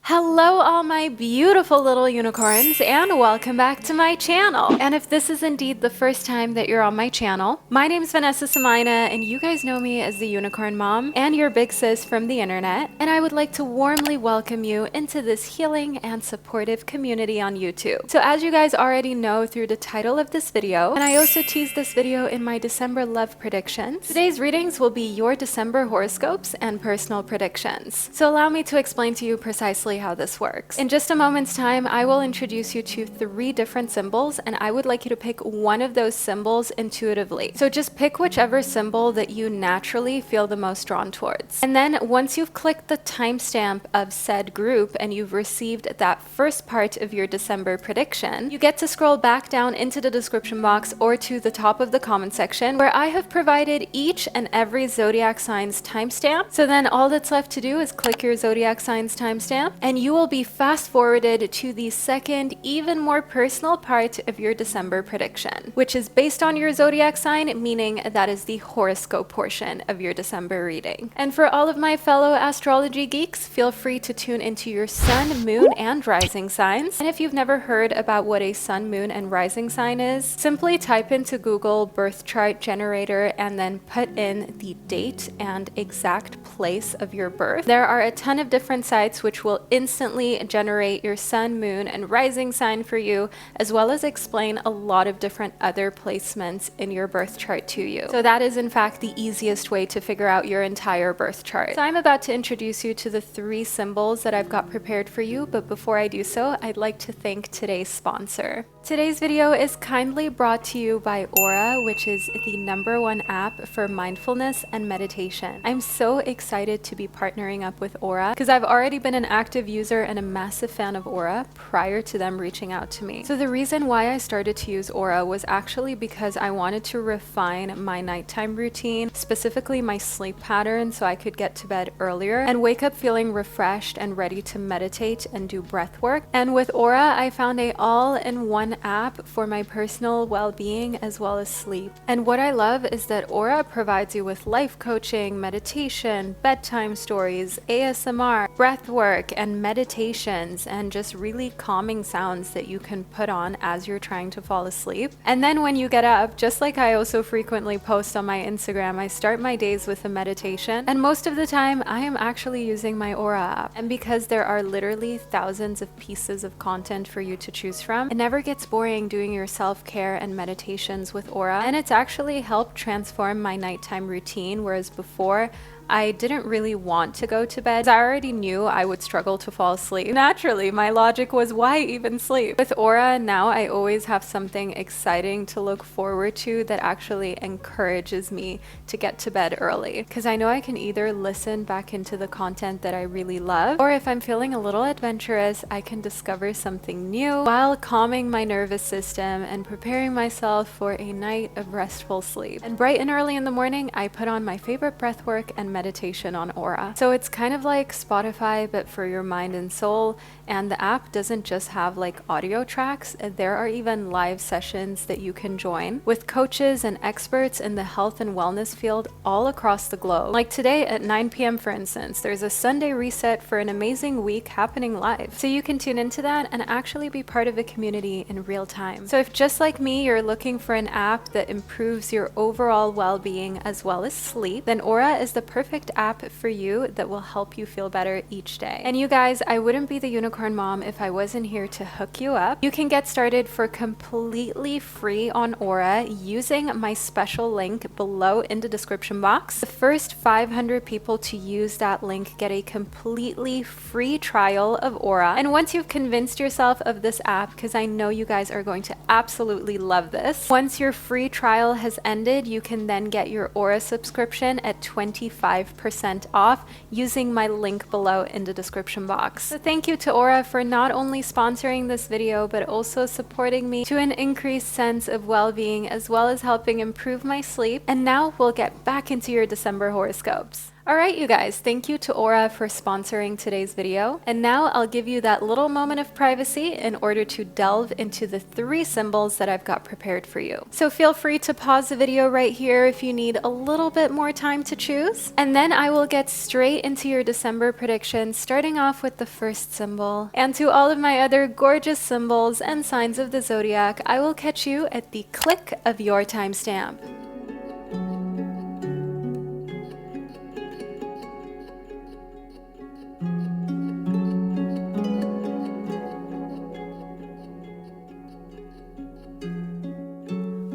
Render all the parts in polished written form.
Hello all my beautiful little unicorns and welcome back to my channel. And if this is indeed the first time that you're on my channel, my name is Vanessa Somuayina and you guys know me as the Unicorn Mom and your big sis from the internet. And I would like to warmly welcome you into this healing and supportive community on YouTube. So as you guys already know through the title of this video, and I also teased this video in my December love predictions, today's readings will be your December horoscopes and personal predictions. So allow me to explain to you precisely how this works. In just a moment's time, I will introduce you to 3 different symbols and I would like you to pick one of those symbols intuitively. So just pick whichever symbol that you naturally feel the most drawn towards. And then once you've clicked the timestamp of said group and you've received that first part of your December prediction, you get to scroll back down into the description box or to the top of the comment section where I have provided each and every zodiac sign's timestamp. So then all that's left to do is click your zodiac sign's timestamp and you will be fast forwarded to the second, even more personal part of your December prediction, which is based on your zodiac sign, meaning that is the horoscope portion of your December reading. And for all of my fellow astrology geeks, feel free to tune into your sun, moon, and rising signs. And if you've never heard about what a sun, moon, and rising sign is, simply type into Google birth chart generator and then put in the date and exact place of your birth. There are a ton of different sites which will instantly generate your sun, moon, and rising sign for you, as well as explain a lot of different other placements in your birth chart to you. So that is in fact the easiest way to figure out your entire birth chart. So I'm about to introduce you to the 3 symbols that I've got prepared for you, but before I do so, I'd like to thank today's sponsor. Today's video is kindly brought to you by Aura, which is the #1 app for mindfulness and meditation. I'm so excited to be partnering up with Aura because I've already been an active user and a massive fan of Aura prior to them reaching out to me. So the reason why I started to use Aura was actually because I wanted to refine my nighttime routine, specifically my sleep pattern, so I could get to bed earlier and wake up feeling refreshed and ready to meditate and do breath work. And with Aura, I found a all-in-one app for my personal well-being as well as sleep. And what I love is that Aura provides you with life coaching, meditation, bedtime stories, ASMR, breath work, and meditations, and just really calming sounds that you can put on as you're trying to fall asleep. And then when you get up, just like I also frequently post on my Instagram, I start my days with a meditation, and most of the time I am actually using my Aura app. And because there are literally thousands of pieces of content for you to choose from, it never gets boring doing your self-care and meditations with Aura, and it's actually helped transform my nighttime routine, whereas before I didn't really want to go to bed. I already knew I would struggle to fall asleep. Naturally, my logic was, why even sleep? With Aura, now I always have something exciting to look forward to that actually encourages me to get to bed early. Because I know I can either listen back into the content that I really love, or if I'm feeling a little adventurous, I can discover something new while calming my nervous system and preparing myself for a night of restful sleep. And bright and early in the morning, I put on my favorite breathwork and meditation on Aura. So it's kind of like Spotify but for your mind and soul, and the app doesn't just have like audio tracks, there are even live sessions that you can join with coaches and experts in the health and wellness field all across the globe. Like today at 9 p.m. for instance, there's a Sunday reset for an amazing week happening live. So you can tune into that and actually be part of a community in real time. So if just like me, you're looking for an app that improves your overall well-being as well as sleep, then Aura is the perfect app for you that will help you feel better each day. And you guys, I wouldn't be the Unicorn Mom if I wasn't here to hook you up. You can get started for completely free on Aura using my special link below in the description box. The first 500 people to use that link get a completely free trial of Aura. And once you've convinced yourself of this app, because I know you guys are going to absolutely love this, once your free trial has ended, you can then get your Aura subscription at 25% off using my link below in the description box. So thank you to Aura for not only sponsoring this video, but also supporting me to an increased sense of well-being as well as helping improve my sleep. And now we'll get back into your December horoscopes. Alright you guys, thank you to Aura for sponsoring today's video. And now I'll give you that little moment of privacy in order to delve into the 3 symbols that I've got prepared for you. So feel free to pause the video right here if you need a little bit more time to choose. And then I will get straight into your December predictions, starting off with the first symbol. And to all of my other gorgeous symbols and signs of the zodiac, I will catch you at the click of your timestamp.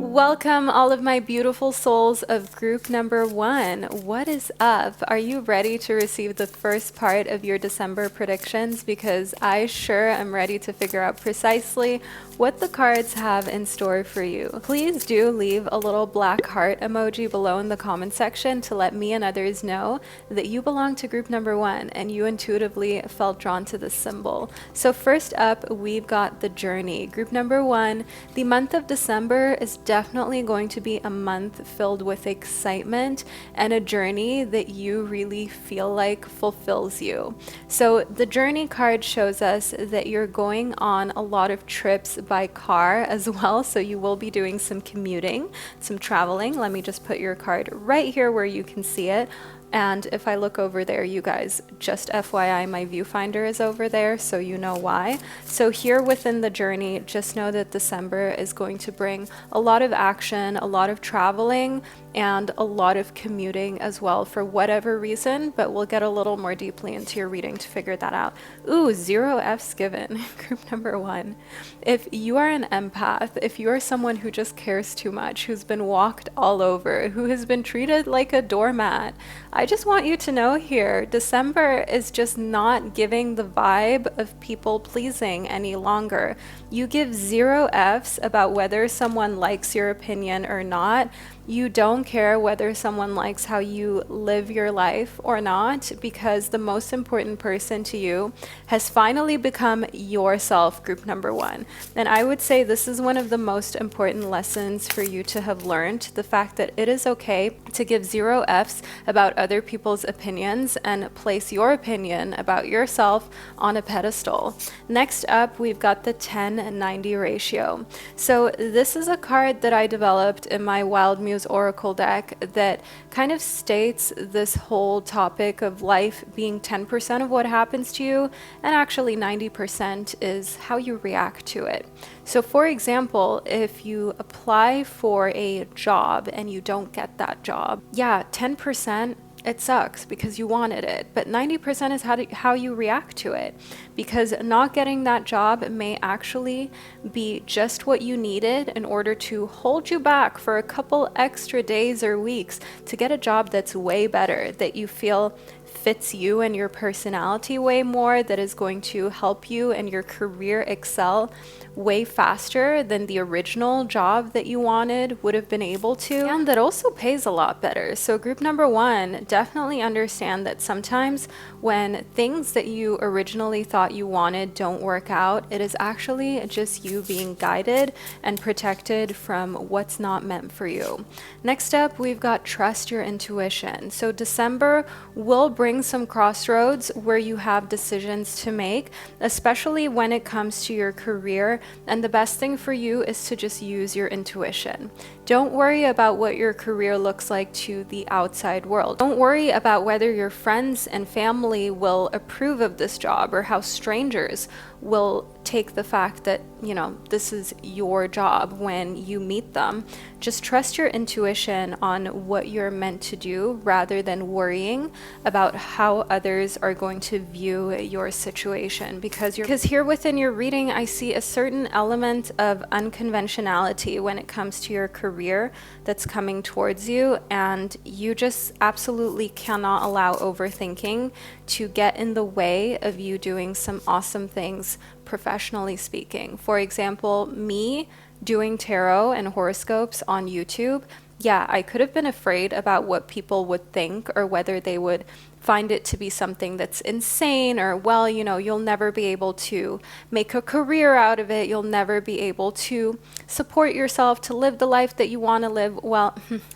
Welcome all of my beautiful souls of group number 1. What is up? Are you ready to receive the first part of your December predictions? Because I sure am ready to figure out precisely what the cards have in store for you. Please do leave a little black heart emoji below in the comment section to let me and others know that you belong to group number 1 and you intuitively felt drawn to this symbol. So first up, we've got the journey. Group number 1, the month of December is definitely going to be a month filled with excitement and a journey that you really feel like fulfills you. So the journey card shows us that you're going on a lot of trips by car as well, so you will be doing some commuting, some traveling. Let me just put your card right here where you can see it. And if I look over there, you guys, just FYI, my viewfinder is over there, so you know why. So here within the journey, just know that December is going to bring a lot of action, a lot of traveling, and a lot of commuting as well for whatever reason, but we'll get a little more deeply into your reading to figure that out. Ooh, 0 F's given, group number 1. If you are an empath, if you are someone who just cares too much, who's been walked all over, who has been treated like a doormat, I just want you to know here, December is just not giving the vibe of people pleasing any longer. You give 0 F's about whether someone likes your opinion or not. You don't care whether someone likes how you live your life or not, because the most important person to you has finally become yourself, group number 1. And I would say this is one of the most important lessons for you to have learned, the fact that it is okay to give 0 F's about other people's opinions and place your opinion about yourself on a pedestal. Next up, we've got the 10-90 ratio. So this is a card that I developed in my Wild Muse Oracle deck that kind of states this whole topic of life being 10% of what happens to you, and actually 90% is how you react to it. So for example, if you apply for a job and you don't get that job, yeah, 10%, it sucks because you wanted it, but 90% is how you react to it, because not getting that job may actually be just what you needed in order to hold you back for a couple extra days or weeks to get a job that's way better, that you feel fits you and your personality way more, that is going to help you and your career excel way faster than the original job that you wanted would have been able to, and that also pays a lot better. So group number 1, definitely understand that sometimes when things that you originally thought you wanted don't work out, it is actually just you being guided and protected from what's not meant for you. Next up, we've got trust your intuition. So December will bring some crossroads where you have decisions to make, especially when it comes to your career, and the best thing for you is to just use your intuition. Don't worry about what your career looks like to the outside world. Don't worry about whether your friends and family will approve of this job or how strangers will take the fact that, you know, this is your job when you meet them. Just trust your intuition on what you're meant to do rather than worrying about how others are going to view your situation, because here within your reading I see a certain element of unconventionality when it comes to your career that's coming towards you, and you just absolutely cannot allow overthinking to get in the way of you doing some awesome things professionally speaking. For example, me doing tarot and horoscopes on YouTube, yeah, I could have been afraid about what people would think or whether they would find it to be something that's insane, or, well, you'll never be able to make a career out of it. You'll never be able to support yourself, to live the life that you want to live. Well,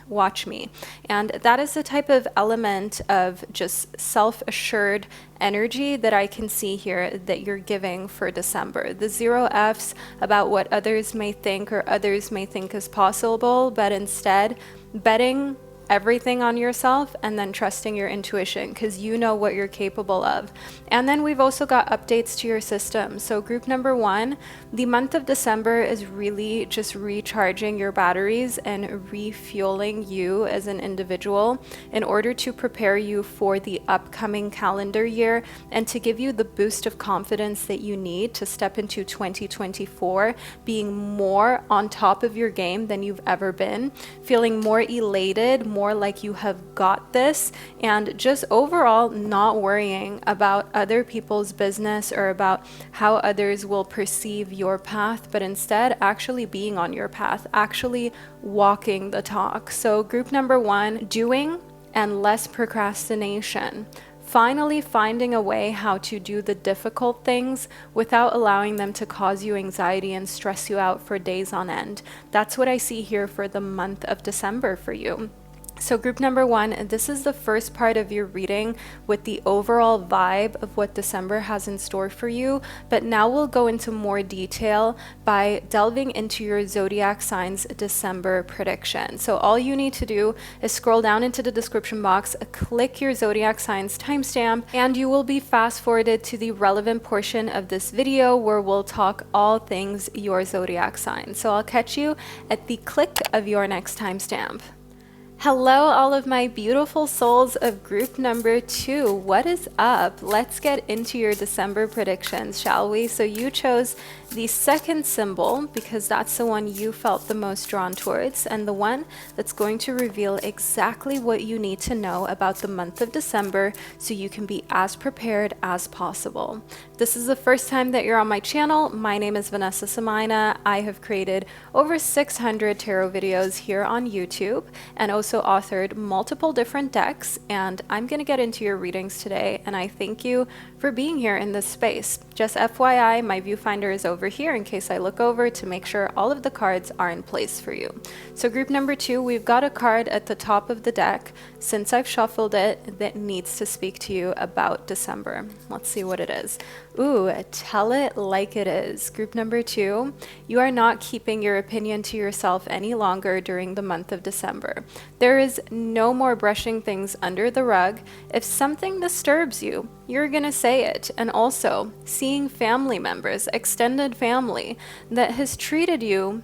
watch me. And that is the type of element of just self-assured energy that I can see here that you're giving for December. The 0 Fs about what others may think or others may think is possible, but instead betting everything on yourself and then trusting your intuition, because you know what you're capable of. And then we've also got updates to your system. So group number 1, the month of December is really just recharging your batteries and refueling you as an individual in order to prepare you for the upcoming calendar year and to give you the boost of confidence that you need to step into 2024 being more on top of your game than you've ever been, feeling more elated, more like you have got this, and just overall not worrying about other people's business or about how others will perceive your path, but instead actually being on your path, actually walking the talk. So group number 1, doing and less procrastination. Finally finding a way how to do the difficult things without allowing them to cause you anxiety and stress you out for days on end. That's what I see here for the month of December for you. So group number 1, this is the first part of your reading with the overall vibe of what December has in store for you, but now we'll go into more detail by delving into your zodiac signs December prediction. So all you need to do is scroll down into the description box, click your zodiac signs timestamp, and you will be fast forwarded to the relevant portion of this video where we'll talk all things your zodiac sign. So I'll catch you at the click of your next timestamp. Hello, all of my beautiful souls of group number 2. What is up? Let's get into your December predictions, shall we? So you chose the second symbol because that's the one you felt the most drawn towards, and the one that's going to reveal exactly what you need to know about the month of December so you can be as prepared as possible. If this is the first time that you're on my channel, my name is Vanessa Somuayina. I have created over 600 tarot videos here on YouTube and also authored multiple different decks, and I'm going to get into your readings today, and I thank you for being here in this space. Just FYI, my viewfinder is over here in case I look over to make sure all of the cards are in place for you. So group number 2, we've got a card at the top of the deck, since I've shuffled it, that needs to speak to you about December. Let's see what it is. Ooh, tell it like it is. Group number 2, you are not keeping your opinion to yourself any longer during the month of December. There is no more brushing things under the rug. If something disturbs you, you're gonna say it. And also, seeing family members, extended family, that has treated you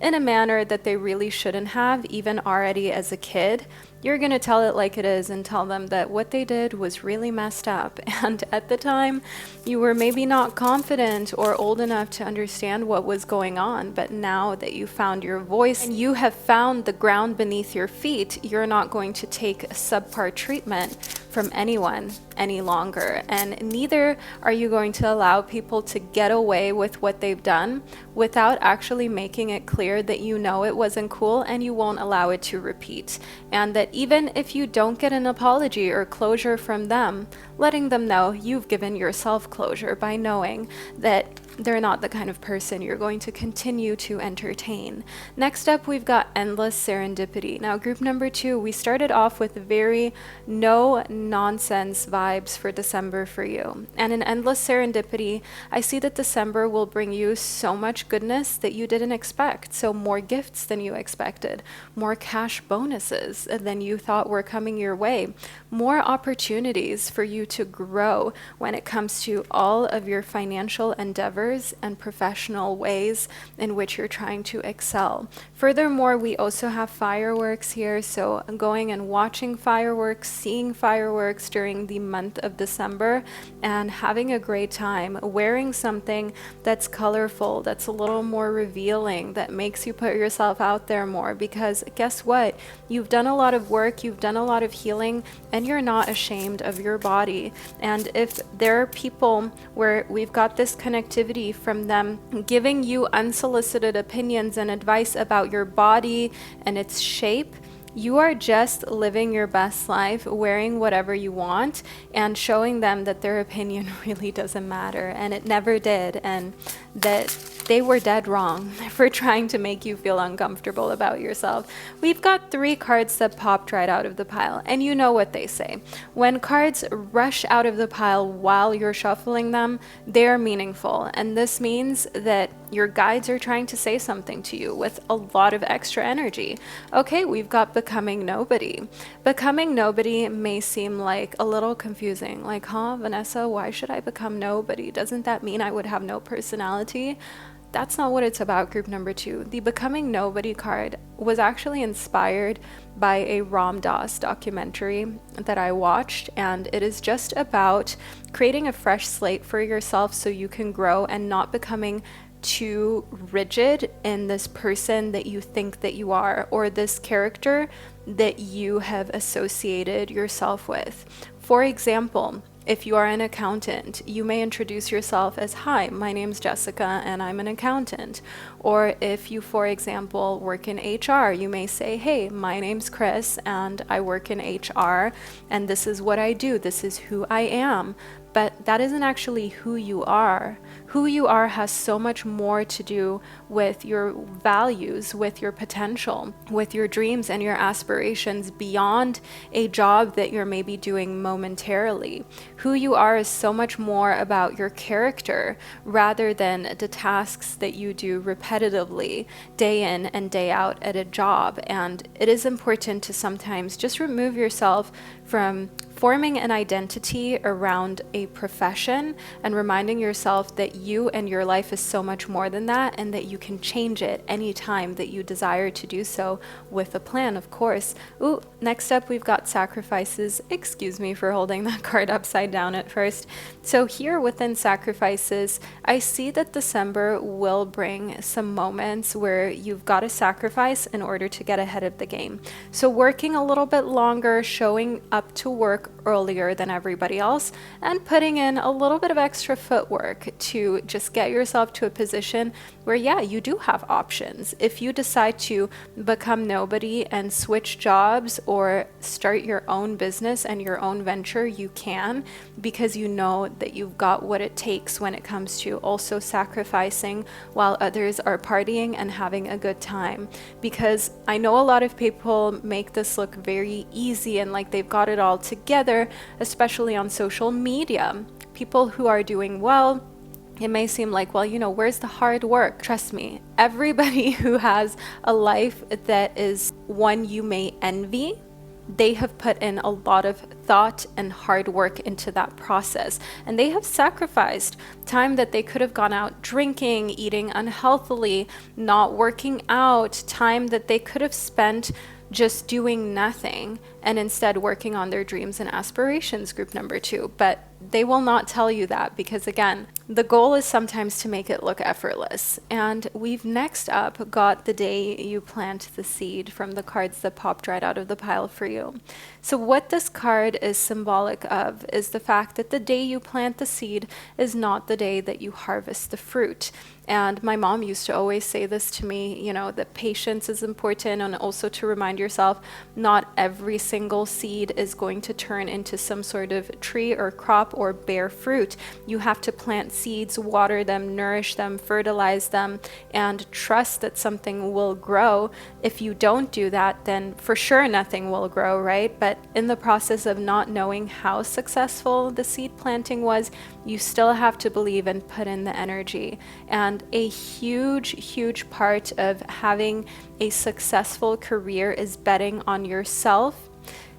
in a manner that they really shouldn't have, even already as a kid, you're going to tell it like it is and tell them that what they did was really messed up. And at the time, you were maybe not confident or old enough to understand what was going on. But now that you found your voice and you have found the ground beneath your feet, you're not going to take subpar treatment from anyone any longer. And neither are you going to allow people to get away with what they've done without actually making it clear that you know it wasn't cool and you won't allow it to repeat. And that even if you don't get an apology or closure from them, letting them know you've given yourself closure by knowing that they're not the kind of person you're going to continue to entertain. Next up, we've got endless serendipity. Now, group number 2, we started off with very no nonsense vibes for December for you. And in endless serendipity, I see that December will bring you so much goodness that you didn't expect. So more gifts than you expected, more cash bonuses than you thought were coming your way, more opportunities for you to grow when it comes to all of your financial endeavors and professional ways in which you're trying to excel. Furthermore, we also have fireworks here, so going and watching fireworks, seeing fireworks during the month of December and having a great time, wearing something that's colorful, that's a little more revealing, that makes you put yourself out there more, because guess what? You've done a lot of work, you've done a lot of healing, and you're not ashamed of your body. And if there are people where we've got this connectivity from them giving you unsolicited opinions and advice about your body and its shape, You are just living your best life, wearing whatever you want, and showing them that their opinion really doesn't matter, and it never did, and that they were dead wrong for trying to make you feel uncomfortable about yourself. We've got 3 cards that popped right out of the pile, and you know what they say. When cards rush out of the pile while you're shuffling them, they're meaningful, and this means that your guides are trying to say something to you with a lot of extra energy. Okay, we've got becoming nobody. Becoming nobody may seem like a little confusing, like, huh, Vanessa, why should I become nobody? Doesn't that mean I would have no personality? That's not what it's about, group number 2. The Becoming Nobody card was actually inspired by a Ram Dass documentary that I watched, and it is just about creating a fresh slate for yourself so you can grow and not becoming too rigid in this person that you think that you are, or this character that you have associated yourself with. For example, if you are an accountant, you may introduce yourself as, hi, my name's Jessica and I'm an accountant. Or if you, for example, work in HR, you may say, hey, my name's Chris and I work in HR and this is what I do, this is who I am. But that isn't actually who you are. Who you are has so much more to do with your values, with your potential, with your dreams and your aspirations beyond a job that you're maybe doing momentarily. Who you are is so much more about your character rather than the tasks that you do repetitively day in and day out at a job. And it is important to sometimes just remove yourself from forming an identity around a profession and reminding yourself that you and your life is so much more than that, and that you can change it anytime that you desire to do so with a plan, of course. Ooh, next up we've got sacrifices. Excuse me for holding that card upside down at first. So here within sacrifices, I see that December will bring some moments where you've got to sacrifice in order to get ahead of the game. So working a little bit longer, showing up to work earlier than everybody else, and putting in a little bit of extra footwork to just get yourself to a position where, yeah, you do have options. If you decide to become nobody and switch jobs or start your own business and your own venture, you can, because you know that you've got what it takes when it comes to also sacrificing while others are partying and having a good time. Because I know a lot of people make this look very easy and like they've got it all together, especially on social media. People who are doing well, it may seem like, well, you know, where's the hard work? Trust me, everybody who has a life that is one you may envy, they have put in a lot of thought and hard work into that process. And they have sacrificed time that they could have gone out drinking, eating unhealthily, not working out, time that they could have spent just doing nothing, and instead working on their dreams and aspirations, group number 2. But they will not tell you that, because again, the goal is sometimes to make it look effortless. And we've next up got the day you plant the seed from the cards that popped right out of the pile for you. So what this card is symbolic of is the fact that the day you plant the seed is not the day that you harvest the fruit. And my mom used to always say this to me, you know, that patience is important, and also to remind yourself not every single seed is going to turn into some sort of tree or crop or bear fruit. You have to plant seeds, water them, nourish them, fertilize them, and trust that something will grow. If you don't do that, then for sure nothing will grow, right? But in the process of not knowing how successful the seed planting was, you still have to believe and put in the energy. And a huge part of having a successful career is betting on yourself.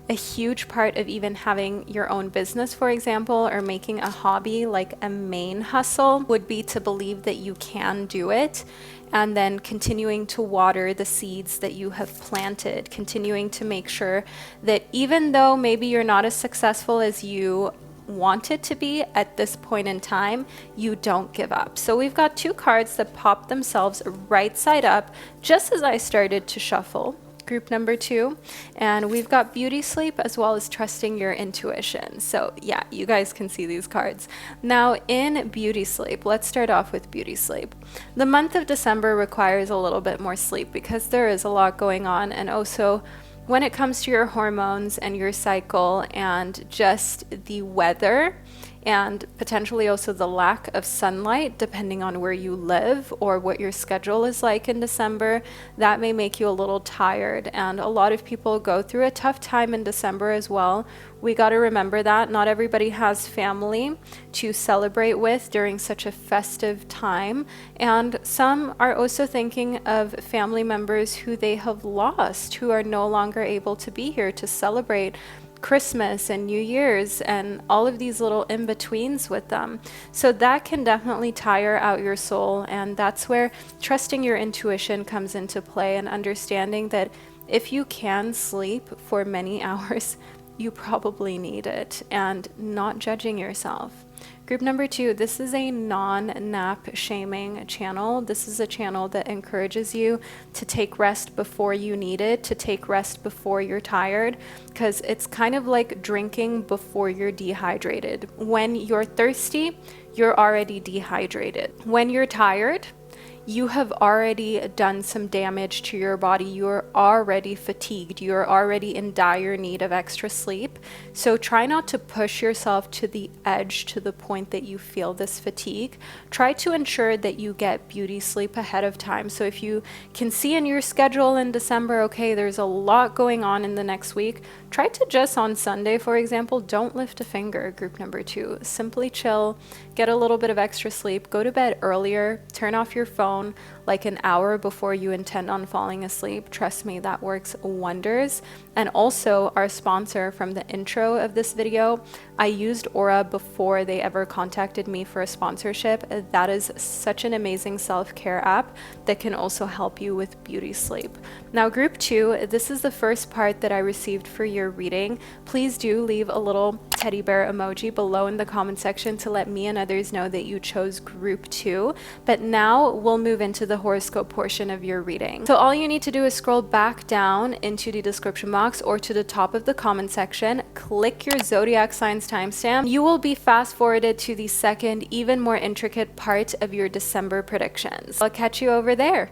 A huge part of even having your own business, for example, or making a hobby like a main hustle, would be to believe that you can do it, and then continuing to water the seeds that you have planted, continuing to make sure that even though maybe you're not as successful as you want it to be at this point in time, you don't give up. So we've got 2 cards that pop themselves right side up just as I started to shuffle, group number 2, and we've got beauty sleep as well as trusting your intuition. So yeah, you guys can see these cards. Now in beauty sleep, let's start off with beauty sleep. The month of December requires a little bit more sleep because there is a lot going on, and also When it comes to your hormones and your cycle and just the weather, and potentially also the lack of sunlight, depending on where you live or what your schedule is like in December, that may make you a little tired. And a lot of people go through a tough time in December as well. We got to remember that not everybody has family to celebrate with during such a festive time. And some are also thinking of family members who they have lost, who are no longer able to be here to celebrate Christmas and New Year's and all of these little in-betweens with them. So that can definitely tire out your soul, and that's where trusting your intuition comes into play and understanding that if you can sleep for many hours, you probably need it, and not judging yourself. Group number 2, this is a non-nap shaming channel. This is a channel that encourages you to take rest before you need it, to take rest before you're tired, because it's kind of like drinking before you're dehydrated. When you're thirsty, you're already dehydrated. When you're tired, you have already done some damage to your body. You're already fatigued. You're already in dire need of extra sleep. So try not to push yourself to the edge to the point that you feel this fatigue. Try to ensure that you get beauty sleep ahead of time. So if you can see in your schedule in December, okay, there's a lot going on in the next week, try to just on Sunday, for example, don't lift a finger, group number 2. Simply chill, get a little bit of extra sleep, go to bed earlier, turn off your phone like an hour before you intend on falling asleep. Trust me, that works wonders. And also, our sponsor from the intro of this video, I used Aura before they ever contacted me for a sponsorship. That is such an amazing self-care app that can also help you with beauty sleep. Now, group 2, this is the first part that I received for your reading. Please do leave a little teddy bear emoji below in the comment section to let me and others know that you chose group 2. But now we'll move into the horoscope portion of your reading. So all you need to do is scroll back down into the description box or to the top of the comment section, click your zodiac signs timestamp. You will be fast forwarded to the second, even more intricate part of your December predictions. I'll catch you over there.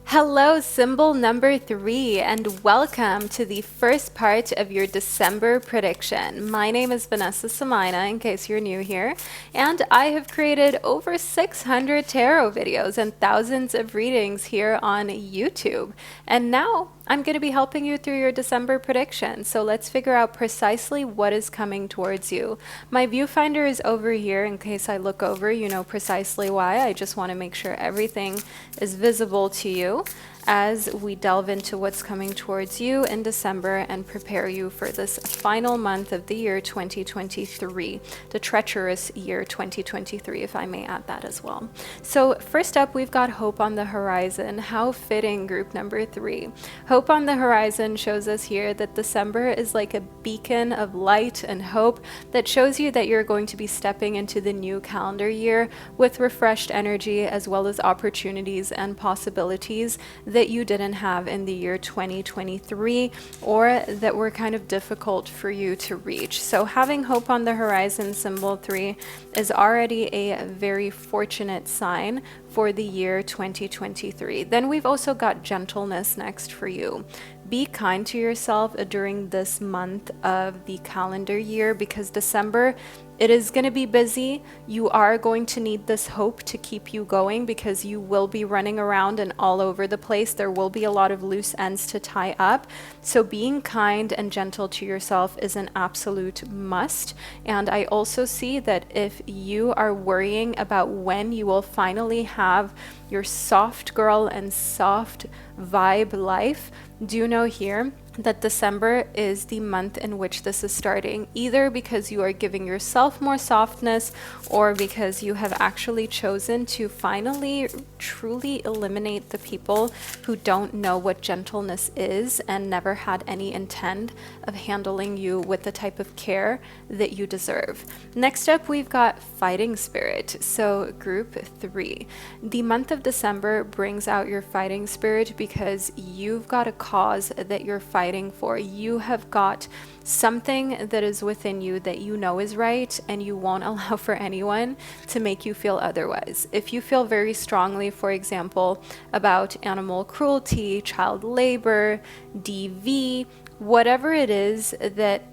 Hello, symbol number 3, and welcome to the first part of your December prediction. My name is Vanessa Somuayina, in case you're new here, and I have created over 600 tarot videos and thousands of readings here on YouTube. And now I'm going to be helping you through your December prediction. So let's figure out precisely what is coming towards you. My viewfinder is over here. In case I look over, you know precisely why. I just want to make sure everything is visible to you as we delve into what's coming towards you in December and prepare you for this final month of the year 2023, the treacherous year 2023, if I may add that as well. So first up, we've got hope on the horizon. How fitting, group number 3. Hope on the horizon shows us here that December is like a beacon of light and hope that shows you that you're going to be stepping into the new calendar year with refreshed energy, as well as opportunities and possibilities that you didn't have in the year 2023, or that were kind of difficult for you to reach. So having hope on the horizon, symbol 3, is already a very fortunate sign for the year 2023. Then we've also got gentleness next for you. Be kind to yourself during this month of the calendar year, because December, it is going to be busy. You are going to need this hope to keep you going, because you will be running around and all over the place. There will be a lot of loose ends to tie up. So being kind and gentle to yourself is an absolute must. And I also see that if you are worrying about when you will finally have your soft girl and soft vibe life, do know here that December is the month in which this is starting, either because you are giving yourself more softness or because you have actually chosen to finally truly eliminate the people who don't know what gentleness is and never had any intent of handling you with the type of care that you deserve. Next up, we've got fighting spirit. So group 3, the month of December brings out your fighting spirit because because you've got a cause that you're fighting for. You have got something that is within you that you know is right, and you won't allow for anyone to make you feel otherwise. If you feel very strongly, for example, about animal cruelty, child labor, DV, whatever it is that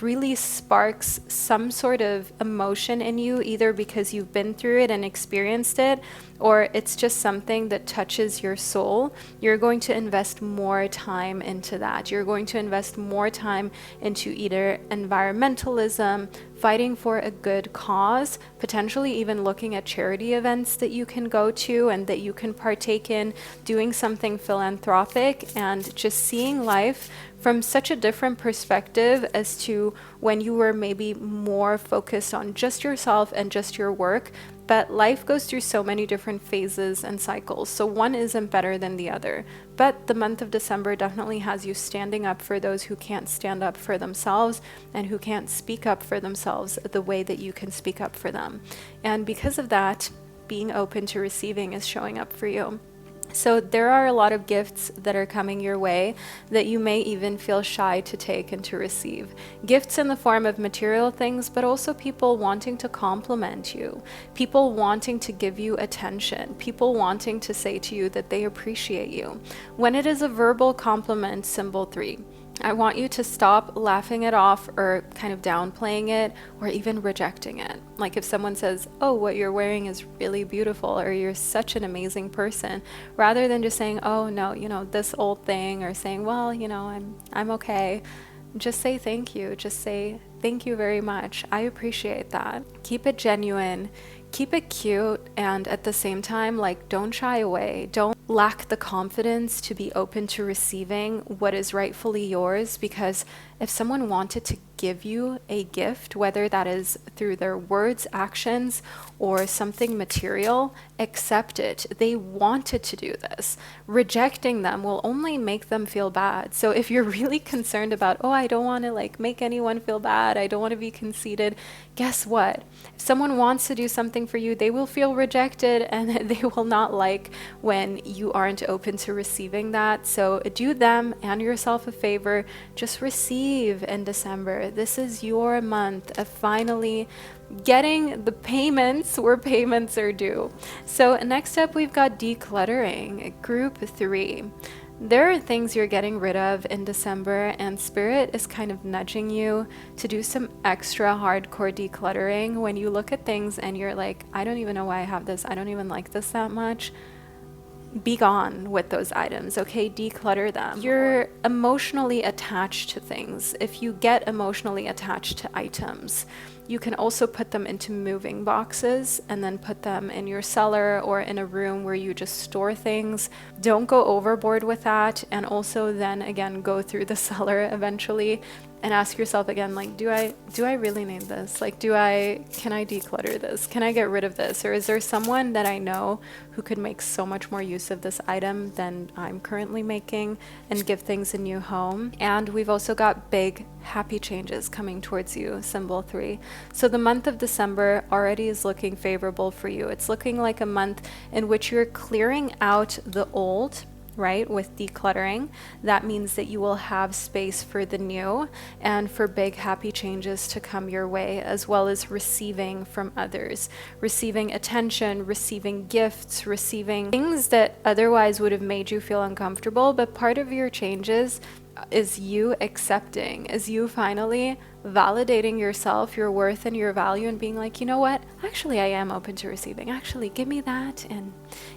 really sparks some sort of emotion in you, either because you've been through it and experienced it, or it's just something that touches your soul, you're going to invest more time into that. You're going to invest more time into either environmentalism, fighting for a good cause, potentially even looking at charity events that you can go to and that you can partake in, doing something philanthropic, and just seeing life from such a different perspective as to when you were maybe more focused on just yourself and just your work. But life goes through so many different phases and cycles, so one isn't better than the other. But the month of December definitely has you standing up for those who can't stand up for themselves and who can't speak up for themselves the way that you can speak up for them. And because of that, being open to receiving is showing up for you. So there are a lot of gifts that are coming your way that you may even feel shy to take and to receive. Gifts in the form of material things, but also people wanting to compliment you, people wanting to give you attention, people wanting to say to you that they appreciate you. When it is a verbal compliment, symbol 3, I want you to stop laughing it off or kind of downplaying it or even rejecting it. Like if someone says, oh, what you're wearing is really beautiful, or you're such an amazing person, rather than just saying, oh no, this old thing, or saying, well, I'm okay. Just say thank you. Just say thank you very much. I appreciate that. Keep it genuine. Keep it cute, and at the same time, don't shy away. Don't lack the confidence to be open to receiving what is rightfully yours, because if someone wanted to give you a gift, whether that is through their words, actions, or something material, accept it. They wanted to do this. Rejecting them will only make them feel bad. So if you're really concerned about, oh, I don't want to make anyone feel bad, I don't want to be conceited, guess what? If someone wants to do something for you, they will feel rejected, and they will not like when you aren't open to receiving that. So do them and yourself a favor. Just receive in December. This is your month of finally getting the payments where payments are due. So next up, we've got decluttering, group 3. There are things you're getting rid of in December, and Spirit is kind of nudging you to do some extra hardcore decluttering. When you look at things and you're like, I don't even know why I have this, I don't even like this that much, be gone with those items, okay? Declutter them. You're emotionally attached to things. If you get emotionally attached to items, you can also put them into moving boxes and then put them in your cellar or in a room where you just store things. Don't go overboard with that, and also then again go through the cellar eventually and ask yourself again, do I really need this? Can I declutter this? Can I get rid of this? Or is there someone that I know who could make so much more use of this item than I'm currently making, and give things a new home? And we've also got big happy changes coming towards you, symbol 3. So the month of December already is looking favorable for you. It's looking like a month in which you're clearing out the old, right? With decluttering, that means that you will have space for the new and for big happy changes to come your way, as well as receiving from others, receiving attention, receiving gifts, receiving things that otherwise would have made you feel uncomfortable. But part of your changes is you accepting, is you finally validating yourself, your worth, and your value, and being like, you know what, actually I am open to receiving. Actually, give me that, and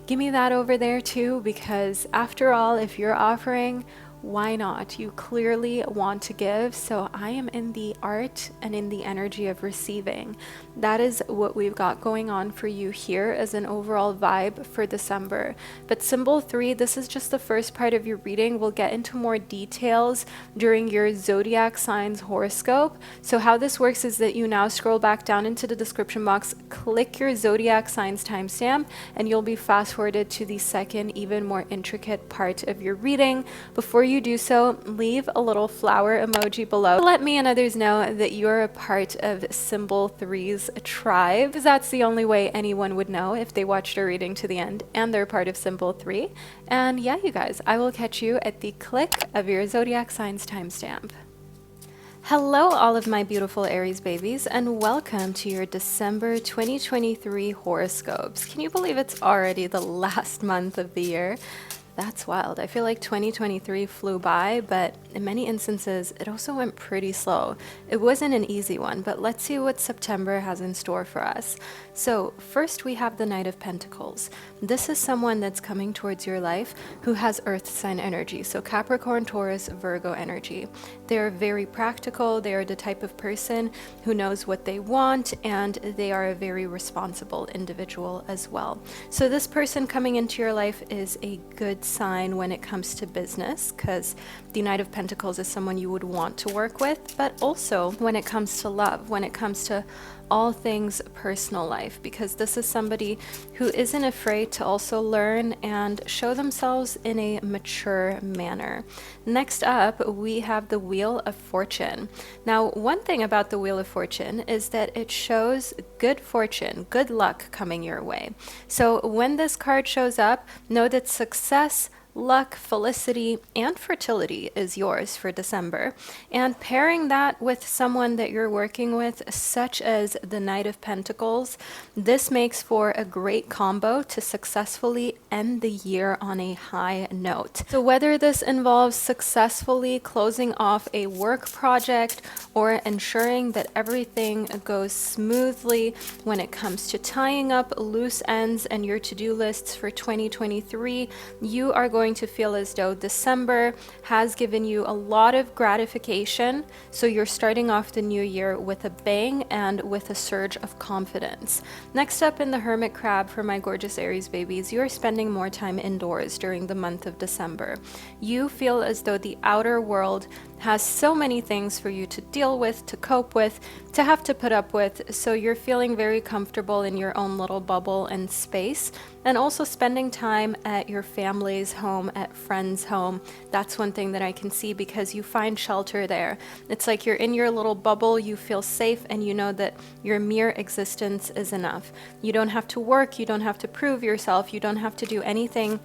give me that over there too, because after all, if you're offering, why not? You clearly want to give. So I am in the art and in the energy of receiving. That is what we've got going on for you here as an overall vibe for December. But symbol 3, this is just the first part of your reading. We'll get into more details during your zodiac signs horoscope. So how this works is that you now scroll back down into the description box, click your zodiac signs timestamp, and you'll be fast forwarded to the second, even more intricate part of your reading. Before you you do so, leave a little flower emoji below. Let me and others know that you're a part of Symbol 3's tribe, because that's the only way anyone would know if they watched our reading to the end and they're part of Symbol 3. And yeah, you guys, I will catch you at the click of your zodiac signs timestamp. Hello, all of my beautiful Aries babies, and welcome to your December 2023 horoscopes. Can you believe it's already the last month of the year? That's wild. I feel like 2023 flew by, but in many instances, it also went pretty slow. It wasn't an easy one, but let's see what September has in store for us. So first we have the Knight of Pentacles. This is someone that's coming towards your life who has earth sign energy. So Capricorn, Taurus, Virgo energy. They're very practical. They are the type of person who knows what they want, and they are a very responsible individual as well. So this person coming into your life is a good sign when it comes to business, because the Knight of Pentacles is someone you would want to work with, but also when it comes to love, when it comes to all things personal life, because this is somebody who isn't afraid to also learn and show themselves in a mature manner. Next up, we have the Wheel of Fortune. Now, one thing about the Wheel of Fortune is that it shows good fortune, good luck coming your way. So when this card shows up, know that success, luck, felicity, and fertility is yours for December. And pairing that with someone that you're working with, such as the Knight of Pentacles, this makes for a great combo to successfully end the year on a high note. So whether this involves successfully closing off a work project or ensuring that everything goes smoothly when it comes to tying up loose ends and your to-do lists for 2023, you are going to feel as though December has given you a lot of gratification. So you're starting off the new year with a bang and with a surge of confidence. Next up in the Hermit Crab for my gorgeous Aries babies, you are spending more time indoors during the month of December. You feel as though the outer world has so many things for you to deal with, to cope with, to have to put up with, so you're feeling very comfortable in your own little bubble and space, and also spending time at your family's home, at friends' home. That's one thing that I can see, because you find shelter there. It's like you're in your little bubble, you feel safe, and you know that your mere existence is enough. You don't have to work, you don't have to prove yourself, you don't have to do anything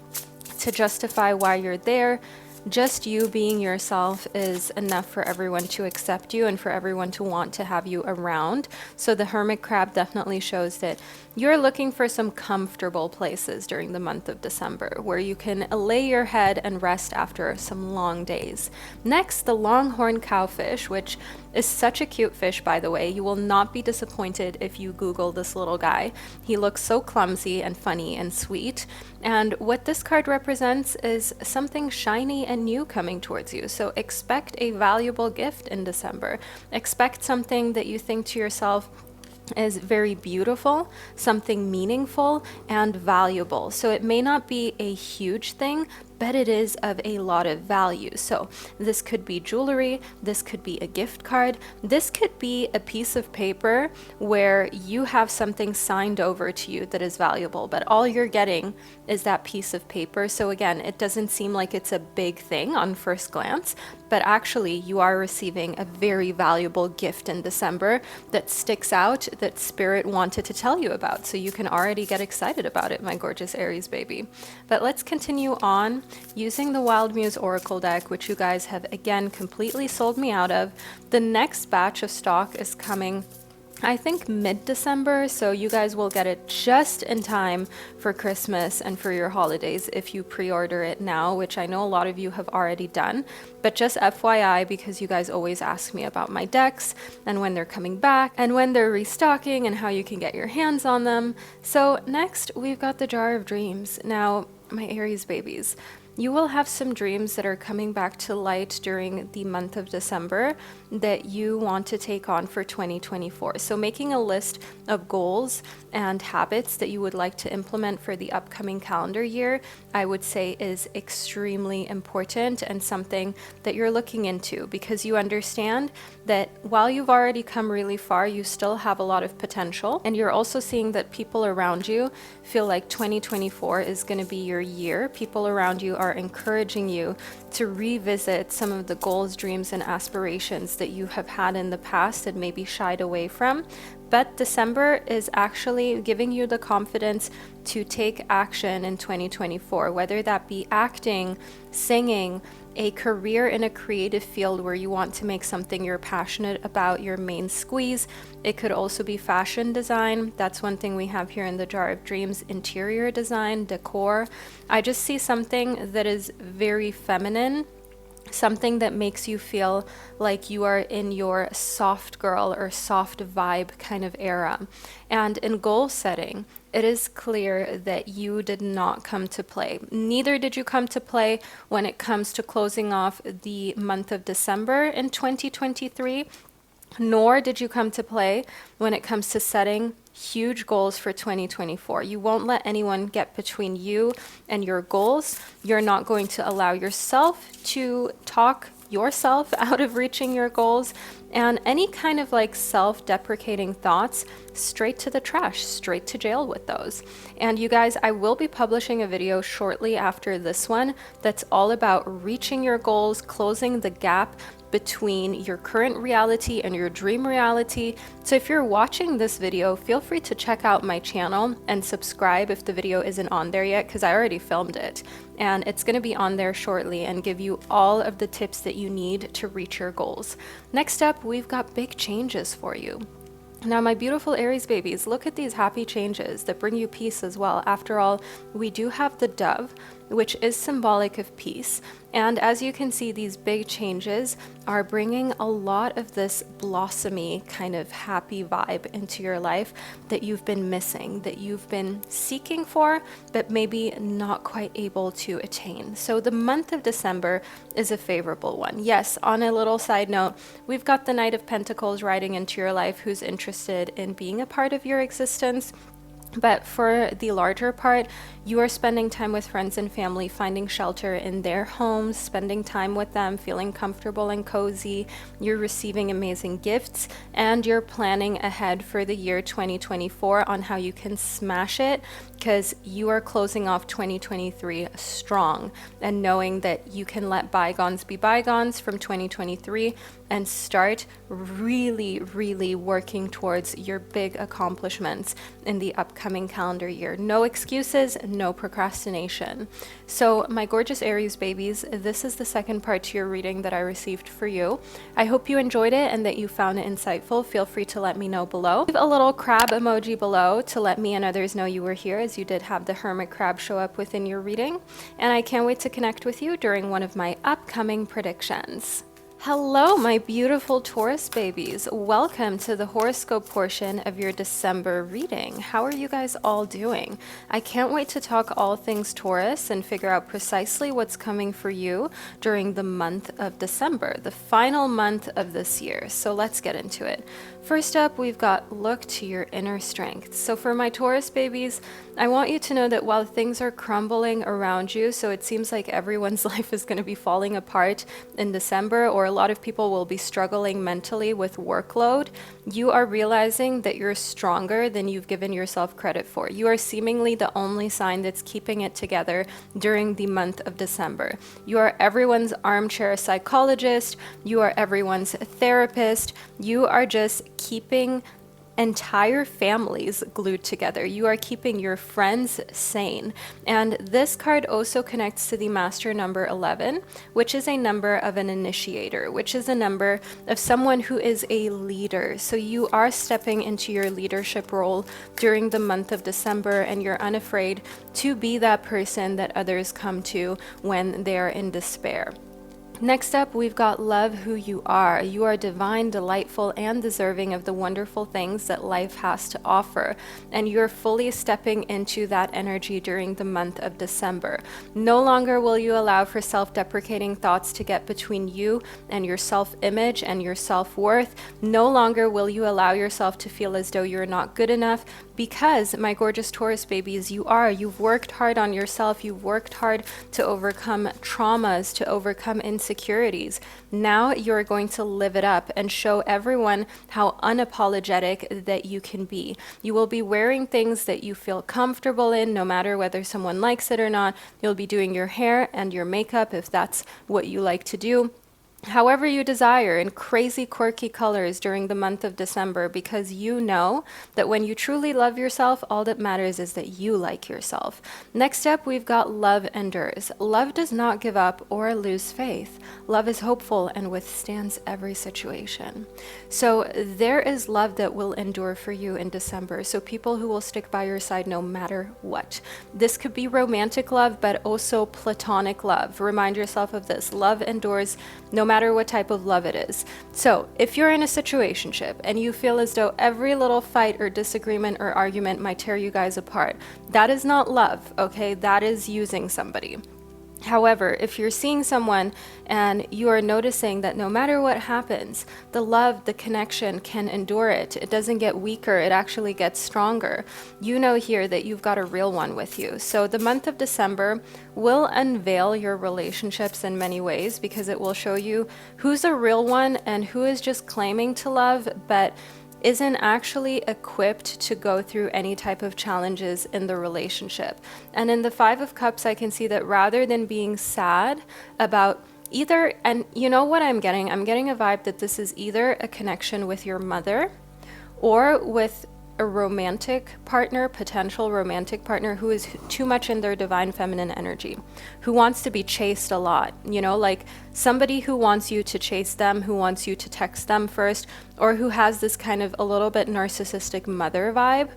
to justify why you're there. Just you being yourself is enough for everyone to accept you and for everyone to want to have you around. So the Hermit Crab definitely shows that you're looking for some comfortable places during the month of December where you can lay your head and rest after some long days. Next, the Longhorn Cowfish, which is such a cute fish, by the way. You will not be disappointed if you Google this little guy. He looks so clumsy and funny and sweet. And what this card represents is something shiny and new coming towards you. So expect a valuable gift in December. Expect something that you think to yourself is very beautiful, something meaningful and valuable. So it may not be a huge thing, but it is of a lot of value. So this could be jewelry, this could be a gift card, this could be a piece of paper where you have something signed over to you that is valuable, but all you're getting is that piece of paper. So again, it doesn't seem like it's a big thing on first glance, but actually you are receiving a very valuable gift in December that sticks out, that Spirit wanted to tell you about. So you can already get excited about it, my gorgeous Aries baby. But let's continue on using the Wild Muse Oracle deck, which you guys have again completely sold me out of. The next batch of stock is coming, I think, mid-December, so you guys will get it just in time for Christmas and for your holidays if you pre-order it now, which I know a lot of you have already done. But just FYI, because you guys always ask me about my decks and when they're coming back and when they're restocking and how you can get your hands on them. So next, we've got the Jar of Dreams. Now, my Aries babies, you will have some dreams that are coming back to light during the month of December. that you want to take on for 2024. So making a list of goals and habits that you would like to implement for the upcoming calendar year, I would say is extremely important and something that you're looking into, because you understand that while you've already come really far, you still have a lot of potential. And you're also seeing that people around you feel like 2024 is going to be your year. People around you are encouraging you to revisit some of the goals, dreams, and aspirations that you have had in the past and maybe shied away from. But December is actually giving you the confidence to take action in 2024, whether that be acting, singing, a career in a creative field where you want to make something you're passionate about your main squeeze. It could also be fashion design. That's one thing we have here in the Jar of Dreams: interior design, decor. I just see something that is very feminine, something that makes you feel like you are in your soft girl or soft vibe kind of era. And in goal setting, it is clear that you did not come to play. Neither did you come to play when it comes to closing off the month of December in 2023, nor did you come to play when it comes to setting huge goals for 2024. You won't let anyone get between you and your goals. You're not going to allow yourself to talk yourself out of reaching your goals, and any kind of like self-deprecating thoughts, straight to the trash, straight to jail with those. And you guys, I will be publishing a video shortly after this one that's all about reaching your goals, closing the gap between your current reality and your dream reality. So if you're watching this video, feel free to check out my channel and subscribe if the video isn't on there yet, because I already filmed it and it's going to be on there shortly and give you all of the tips that you need to reach your goals. Next up, we've got big changes for you. Now, my beautiful Aries babies, look at these happy changes that bring you peace as well. After all, we do have the dove, which is symbolic of peace. And as you can see, these big changes are bringing a lot of this blossomy kind of happy vibe into your life that you've been missing, that you've been seeking for, but maybe not quite able to attain. So the month of December is a favorable one. Yes, on a little side note, we've got the Knight of Pentacles riding into your life who's interested in being a part of your existence. But for the larger part, you are spending time with friends and family, finding shelter in their homes, spending time with them, feeling comfortable and cozy. You're receiving amazing gifts, and you're planning ahead for the year 2024 on how you can smash it, because you are closing off 2023 strong and knowing that you can let bygones be bygones from 2023 and start really, really working towards your big accomplishments in the upcoming calendar year. No excuses, no procrastination. So my gorgeous Aries babies, this is the second part to your reading that I received for you. I hope you enjoyed it and that you found it insightful. Feel free to let me know below. Leave a little crab emoji below to let me and others know you were here, as you did have the hermit crab show up within your reading. And I can't wait to connect with you during one of my upcoming predictions. Hello, my beautiful Taurus babies. Welcome to the horoscope portion of your December reading. How are you guys all doing? I can't wait to talk all things Taurus and figure out precisely what's coming for you during the month of December, the final month of this year. So let's get into it. First up, we've got look to your inner strength. So for my Taurus babies, I want you to know that while things are crumbling around you, so it seems like everyone's life is going to be falling apart in December, or a lot of people will be struggling mentally with workload, you are realizing that you're stronger than you've given yourself credit for. You are seemingly the only sign that's keeping it together during the month of December. You are everyone's armchair psychologist. You are everyone's therapist. You are just keeping entire families glued together. You are keeping your friends sane. And this card also connects to the master number 11, which is a number of an initiator, which is a number of someone who is a leader. So you are stepping into your leadership role during the month of December, and you're unafraid to be that person that others come to when they're in despair. Next up, we've got love who you are. You are divine, delightful, and deserving of the wonderful things that life has to offer. And you're fully stepping into that energy during the month of December. No longer will you allow for self-deprecating thoughts to get between you and your self-image and your self-worth. No longer will you allow yourself to feel as though you're not good enough, because, my gorgeous Taurus babies, you've worked hard on yourself. You've worked hard to overcome traumas, to overcome insecurities. Now you're going to live it up and show everyone how unapologetic that you can be. You will be wearing things that you feel comfortable in, no matter whether someone likes it or not. You'll be doing your hair and your makeup if that's what you like to do, however you desire, in crazy quirky colors during the month of December, because you know that when you truly love yourself, all that matters is that you like yourself. Next up, we've got love endures. Love does not give up or lose faith. Love is hopeful and withstands every situation. So there is love that will endure for you in December. So people who will stick by your side no matter what. This could be romantic love, but also platonic love. Remind yourself of this. Love endures no matter what type of love it is. So if you're in a situationship and you feel as though every little fight or disagreement or argument might tear you guys apart, that is not love, okay? That is using somebody. However, if you're seeing someone and you are noticing that no matter what happens, the love, the connection can endure it. It doesn't get weaker, it actually gets stronger. You know here that you've got a real one with you. So the month of December will unveil your relationships in many ways, because it will show you who's a real one and who is just claiming to love, but isn't actually equipped to go through any type of challenges in the relationship. And in the Five of Cups, I can see that rather than being sad about either, and you know what I'm getting a vibe that this is either a connection with your mother or with a romantic partner, potential romantic partner, who is too much in their divine feminine energy, who wants to be chased a lot, you know, like somebody who wants you to chase them, who wants you to text them first, or who has this kind of a little bit narcissistic mother vibe,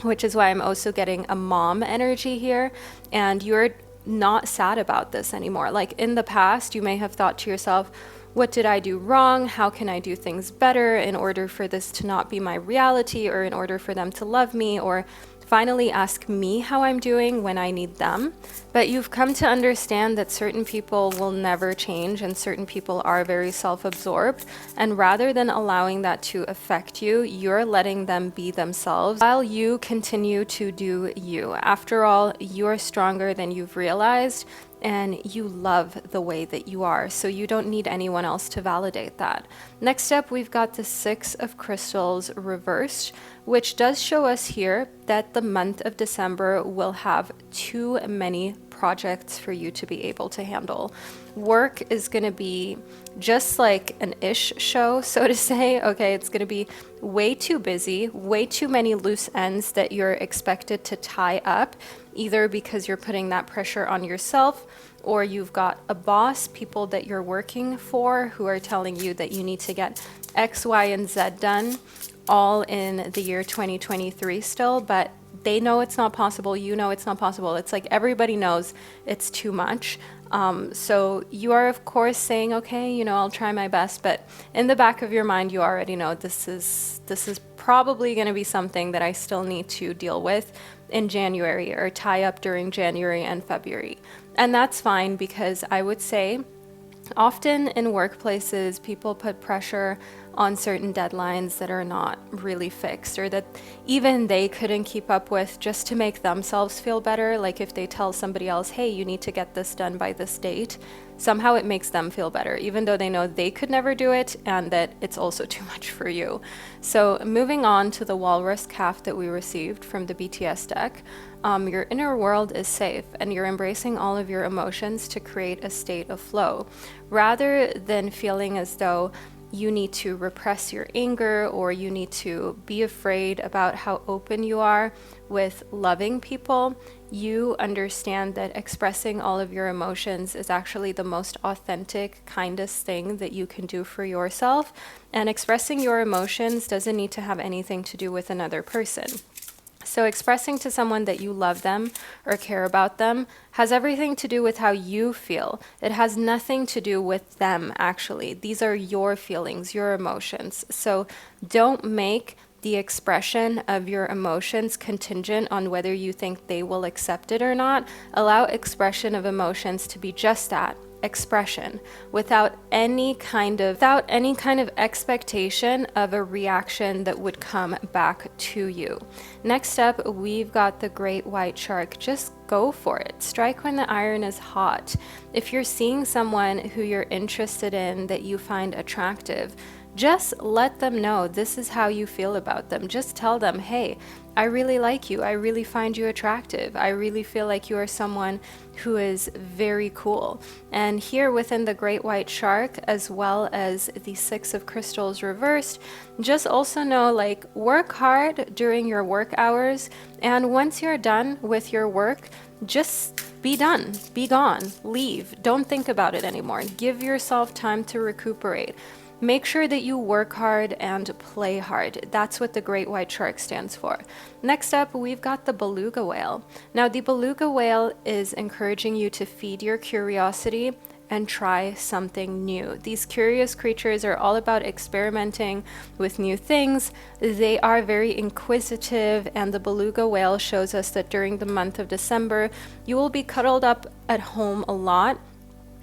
which is why I'm also getting a mom energy here. And you're not sad about this anymore. Like in the past, you may have thought to yourself, what did I do wrong? How can I do things better in order for this to not be my reality, or in order for them to love me, or finally ask me how I'm doing when I need them? But you've come to understand that certain people will never change, and certain people are very self-absorbed. And rather than allowing that to affect you, you're letting them be themselves while you continue to do you. After all, you're stronger than you've realized, and you love the way that you are, so you don't need anyone else to validate that. Next up, we've got the Six of Crystals reversed, which does show us here that the month of December will have too many projects for you to be able to handle. Work is going to be just like an ish show, so to say. Okay, it's going to be way too busy, way too many loose ends that you're expected to tie up, either because you're putting that pressure on yourself, or you've got a boss, people that you're working for, who are telling you that you need to get X, Y, and Z done all in the year 2023 still, but they know it's not possible. You know it's not possible. It's like everybody knows it's too much. So you are, of course, saying, okay, you know, I'll try my best. But in the back of your mind, you already know this is probably going to be something that I still need to deal with in January, or tie up during January and February. And that's fine, because I would say often in workplaces, people put pressure on certain deadlines that are not really fixed, or that even they couldn't keep up with, just to make themselves feel better. Like if they tell somebody else, hey, you need to get this done by this date, somehow it makes them feel better, even though they know they could never do it, and that it's also too much for you. So moving on to the walrus calf that we received from the BTS deck, your inner world is safe, and you're embracing all of your emotions to create a state of flow, rather than feeling as though you need to repress your anger, or you need to be afraid about how open you are with loving people. You understand that expressing all of your emotions is actually the most authentic, kindest thing that you can do for yourself. And expressing your emotions doesn't need to have anything to do with another person. So expressing to someone that you love them or care about them has everything to do with how you feel. It has nothing to do with them, actually. These are your feelings, your emotions. So don't make the expression of your emotions contingent on whether you think they will accept it or not. Allow expression of emotions to be just that, expression, without any kind of expectation of a reaction that would come back to you. Next up, we've got the great white shark. Just go for it. Strike when the iron is hot. If you're seeing someone who you're interested in that you find attractive, just let them know this is how you feel about them. Just tell them, hey, I really like you. I really find you attractive. I really feel like you are someone who is very cool. And here within the great white shark, as well as the six of crystals reversed, just also know, like, work hard during your work hours. And once you're done with your work, just be done, be gone, leave. Don't think about it anymore. Give yourself time to recuperate. Make sure that you work hard and play hard. That's what the great white shark stands for. Next up, we've got the beluga whale. Now, the beluga whale is encouraging you to feed your curiosity and try something new. These curious creatures are all about experimenting with new things. They are very inquisitive, and the beluga whale shows us that during the month of December, you will be cuddled up at home a lot,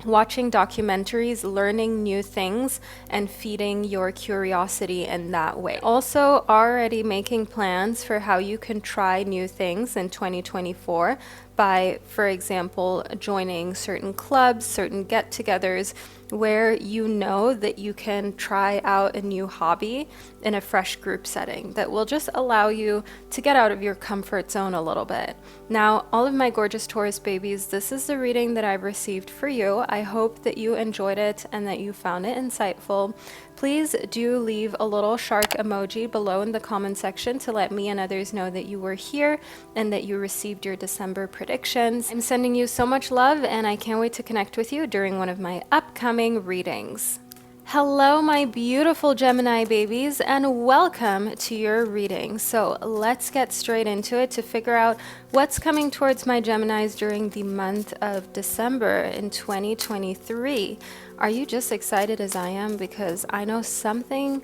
watching documentaries, learning new things, and feeding your curiosity in that way. Also, already making plans for how you can try new things in 2024 by, for example, joining certain clubs, certain get-togethers, where you know that you can try out a new hobby in a fresh group setting that will just allow you to get out of your comfort zone a little bit. Now, all of my gorgeous Taurus babies, this is the reading that I've received for you. I hope that you enjoyed it and that you found it insightful. Please do leave a little shark emoji below in the comment section to let me and others know that you were here and that you received your December predictions. I'm sending you so much love, and I can't wait to connect with you during one of my upcoming readings. Hello, my beautiful Gemini babies, and welcome to your reading. So let's get straight into it to figure out what's coming towards my Geminis during the month of December in 2023. Are you just excited as I am? Because I know something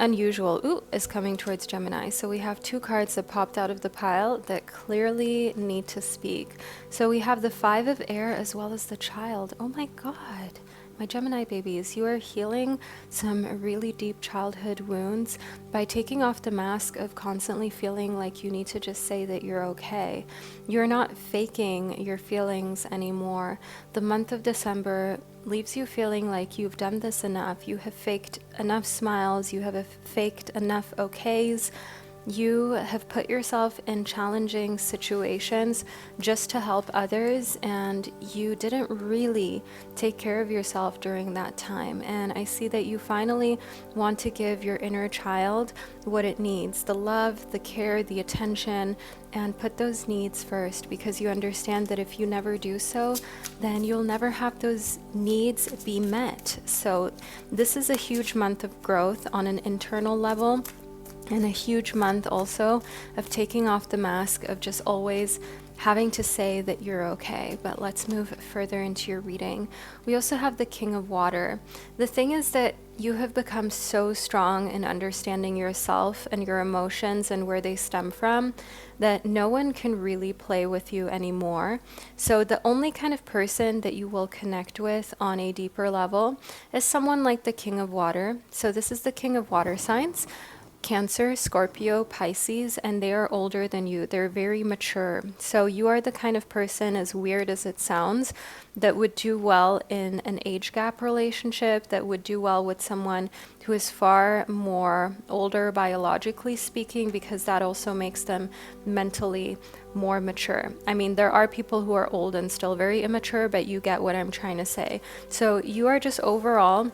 unusual is coming towards Gemini. So we have two cards that popped out of the pile that clearly need to speak. So we have the Five of Air as well as the Child. Oh my God. My Gemini babies, you are healing some really deep childhood wounds by taking off the mask of constantly feeling like you need to just say that you're okay. You're not faking your feelings anymore. The month of December leaves you feeling like you've done this enough. You have faked enough smiles. You have faked enough okays. You have put yourself in challenging situations just to help others, and you didn't really take care of yourself during that time. And I see that you finally want to give your inner child what it needs: the love, the care, the attention, and put those needs first, because you understand that if you never do so, then you'll never have those needs be met. So this is a huge month of growth on an internal level, and a huge month also of taking off the mask of just always having to say that you're okay. But let's move further into your reading. We also have the King of Water. The thing is that you have become so strong in understanding yourself and your emotions and where they stem from that no one can really play with you anymore. So the only kind of person that you will connect with on a deeper level is someone like the King of Water. So this is the King of Water signs: Cancer, Scorpio, Pisces, and they are older than you. They're very mature. So you are the kind of person, as weird as it sounds, that would do well in an age gap relationship, that would do well with someone who is far more older biologically speaking, because that also makes them mentally more mature. I mean, there are people who are old and still very immature, but you get what I'm trying to say. So you are just overall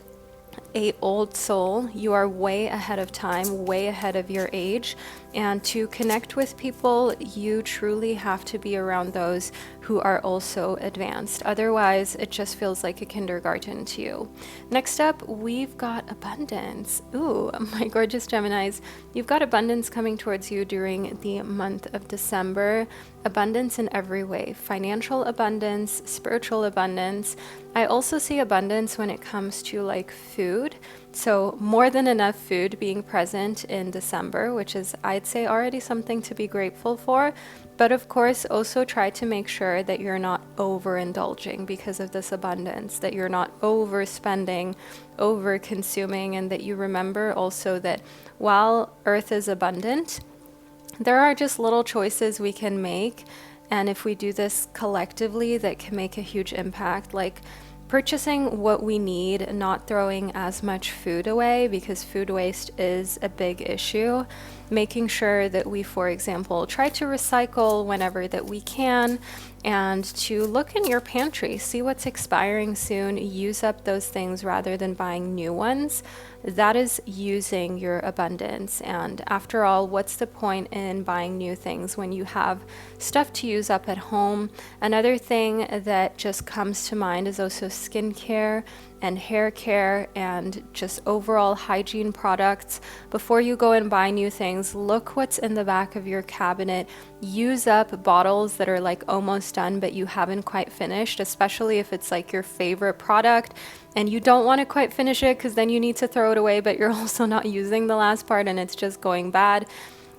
a old soul. You are way ahead of time, way ahead of your age. And to connect with people, you truly have to be around those who are also advanced. Otherwise, it just feels like a kindergarten to you. Next up, we've got abundance. Ooh, my gorgeous Geminis, you've got abundance coming towards you during the month of December. Abundance in every way, financial abundance, spiritual abundance. I also see abundance when it comes to like food. So more than enough food being present in December, which is, I'd say, already something to be grateful for. But of course, also try to make sure that you're not overindulging because of this abundance, that you're not overspending, over consuming, and that you remember also that while Earth is abundant, there are just little choices we can make. And if we do this collectively, that can make a huge impact. Like purchasing what we need, not throwing as much food away because food waste is a big issue. Making sure that we, for example, try to recycle whenever that we can, and to look in your pantry, see what's expiring soon, use up those things rather than buying new ones. That is using your abundance. And after all, what's the point in buying new things when you have stuff to use up at home? Another thing that just comes to mind is also skincare and hair care and just overall hygiene products. Before you go and buy new things, look what's in the back of your cabinet. Use up bottles that are like almost done but you haven't quite finished, especially if it's like your favorite product and you don't want to quite finish it because then you need to throw it away, but you're also not using the last part and it's just going bad.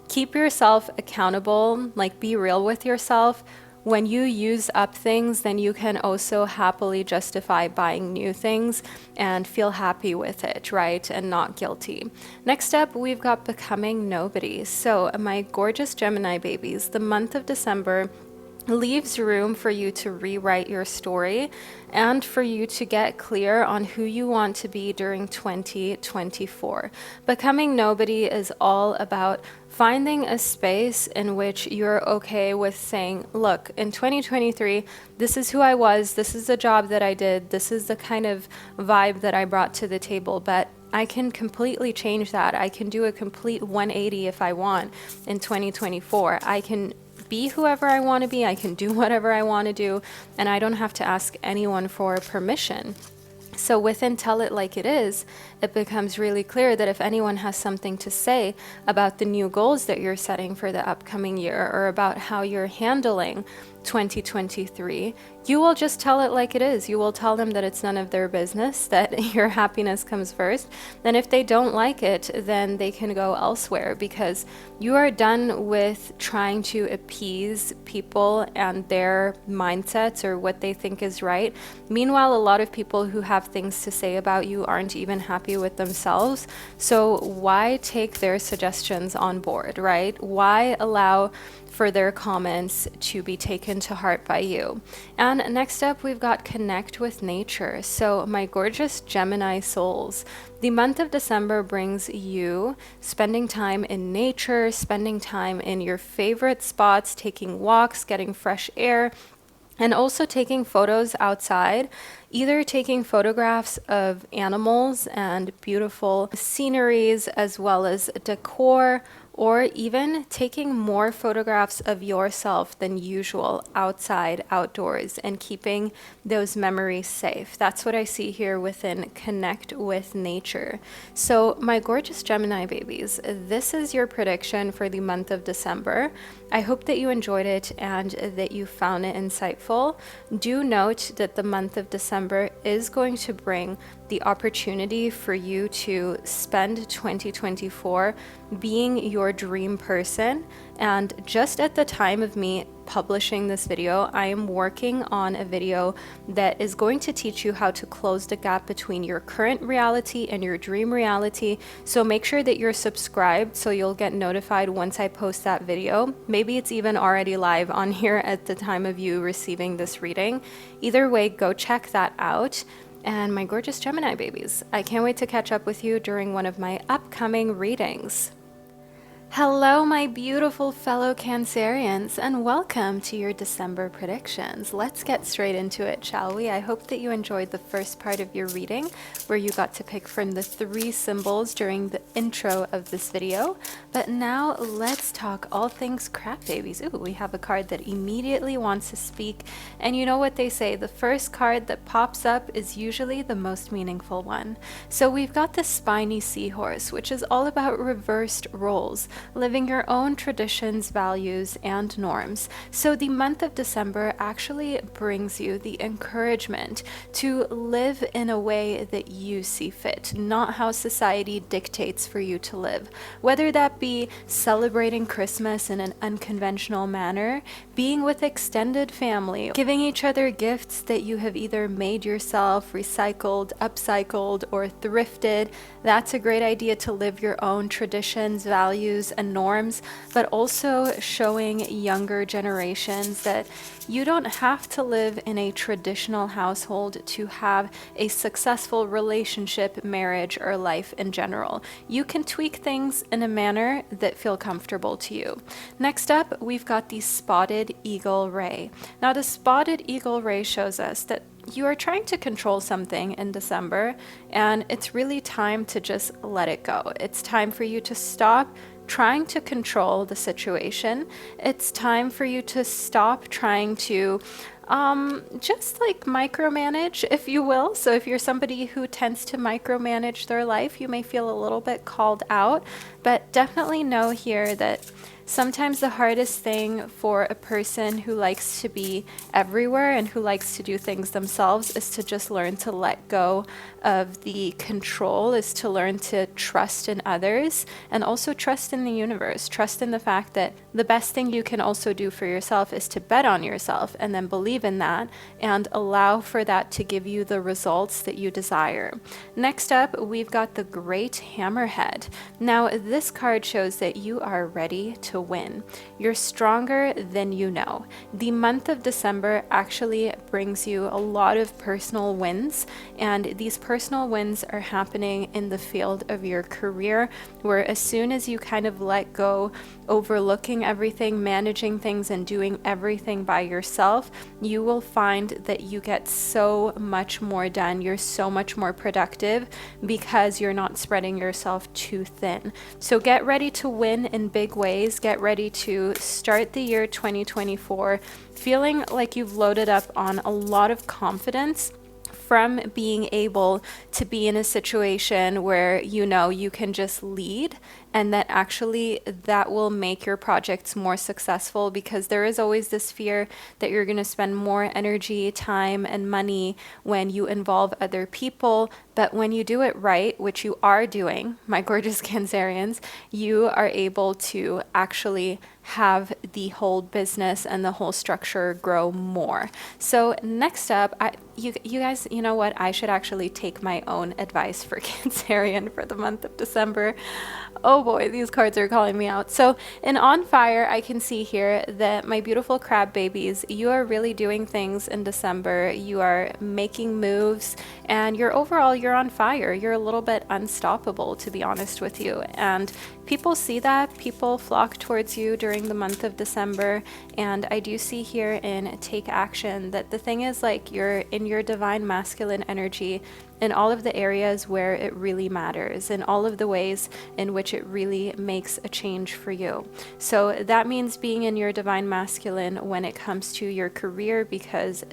Keep yourself accountable, like be real with yourself. When you use up things, then you can also happily justify buying new things and feel happy with it, right? And not guilty. Next up, we've got becoming nobody. So my gorgeous Gemini babies, the month of December leaves room for you to rewrite your story and for you to get clear on who you want to be during 2024. Becoming nobody is all about finding a space in which you're okay with saying, look, in 2023, this is who I was, this is the job that I did, this is the kind of vibe that I brought to the table, but I can completely change that. I can do a complete 180 if I want in 2024. I can be whoever I want to be, I can do whatever I want to do, and I don't have to ask anyone for permission. So within Tell It Like It Is, it becomes really clear that if anyone has something to say about the new goals that you're setting for the upcoming year or about how you're handling 2023, you will just tell it like it is. You will tell them that it's none of their business, that your happiness comes first. And if they don't like it, then they can go elsewhere because you are done with trying to appease people and their mindsets or what they think is right. Meanwhile, a lot of people who have things to say about you aren't even happy with themselves. So why take their suggestions on board, right? Why allow for their comments to be taken to heart by you? And next up, we've got connect with nature. So my gorgeous Gemini souls, the month of December brings you spending time in nature, spending time in your favorite spots, taking walks, getting fresh air, and also taking photos outside, either taking photographs of animals and beautiful sceneries as well as decor, or even taking more photographs of yourself than usual outside, outdoors, and keeping those memories safe. That's what I see here within Connect with Nature. So my gorgeous Gemini babies, this is your prediction for the month of December. I hope that you enjoyed it and that you found it insightful. Do note that the month of December is going to bring the opportunity for you to spend 2024 being your dream person. And just at the time of me publishing this video, I am working on a video that is going to teach you how to close the gap between your current reality and your dream reality. So make sure that you're subscribed so you'll get notified once I post that video. Maybe it's even already live on here at the time of you receiving this reading. Either way, go check that out. And my gorgeous Gemini babies, I can't wait to catch up with you during one of my upcoming readings. Hello, my beautiful fellow Cancerians, and welcome to your December predictions. Let's get straight into it, shall we? I hope that you enjoyed the first part of your reading, where you got to pick from the 3 symbols during the intro of this video. But now let's talk all things crap babies. Ooh, we have a card that immediately wants to speak. And you know what they say, the first card that pops up is usually the most meaningful one. So we've got the spiny seahorse, which is all about reversed roles, living your own traditions, values, and norms. So the month of December actually brings you the encouragement to live in a way that you see fit, not how society dictates for you to live. Whether that be celebrating Christmas in an unconventional manner, being with extended family, giving each other gifts that you have either made yourself, recycled, upcycled, or thrifted. That's a great idea to live your own traditions, values, and norms, but also showing younger generations that you don't have to live in a traditional household to have a successful relationship, marriage, or life in general. You can tweak things in a manner that feel comfortable to you. Next up, we've got the spotted eagle ray. Now, the spotted eagle ray shows us that you are trying to control something in December, and it's really time to just let it go. It's time for you to stop trying to control the situation. It's time for you to stop trying to just like micromanage, if you will. So if you're somebody who tends to micromanage their life, you may feel a little bit called out, but definitely know here that sometimes the hardest thing for a person who likes to be everywhere and who likes to do things themselves is to just learn to let go of the control, is to learn to trust in others and also trust in the universe. Trust in the fact that the best thing you can also do for yourself is to bet on yourself and then believe in that and allow for that to give you the results that you desire. Next up, we've got the Great Hammerhead. Now, this card shows that you are ready to win. You're stronger than you know. The month of December actually brings you a lot of personal wins, and these personal wins are happening in the field of your career, where as soon as you kind of let go, overlooking everything, managing things, and doing everything by yourself, you will find that you get so much more done. You're so much more productive because you're not spreading yourself too thin. So get ready to win in big ways. Get ready to start the year 2024 feeling like you've loaded up on a lot of confidence from being able to be in a situation where you know you can just lead, and that actually that will make your projects more successful, because there is always this fear that you're going to spend more energy, time, and money when you involve other people. But when you do it right, which you are doing, my gorgeous Cancerians, you are able to actually have the whole business and the whole structure grow more. So next up, you guys, you know what? I should actually take my own advice for Cancerian for the month of December. Oh boy, these cards are calling me out. So in On Fire, I can see here that my beautiful crab babies, you are really doing things in December. You are making moves, and you're on fire. You're a little bit unstoppable, to be honest with you. And people see that. People flock towards you during the month of December. And I do see here in Take Action that the thing is, like, you're in your divine masculine energy in all of the areas where it really matters, in all of the ways in which it really makes a change for you. So that means being in your divine masculine when it comes to your career, because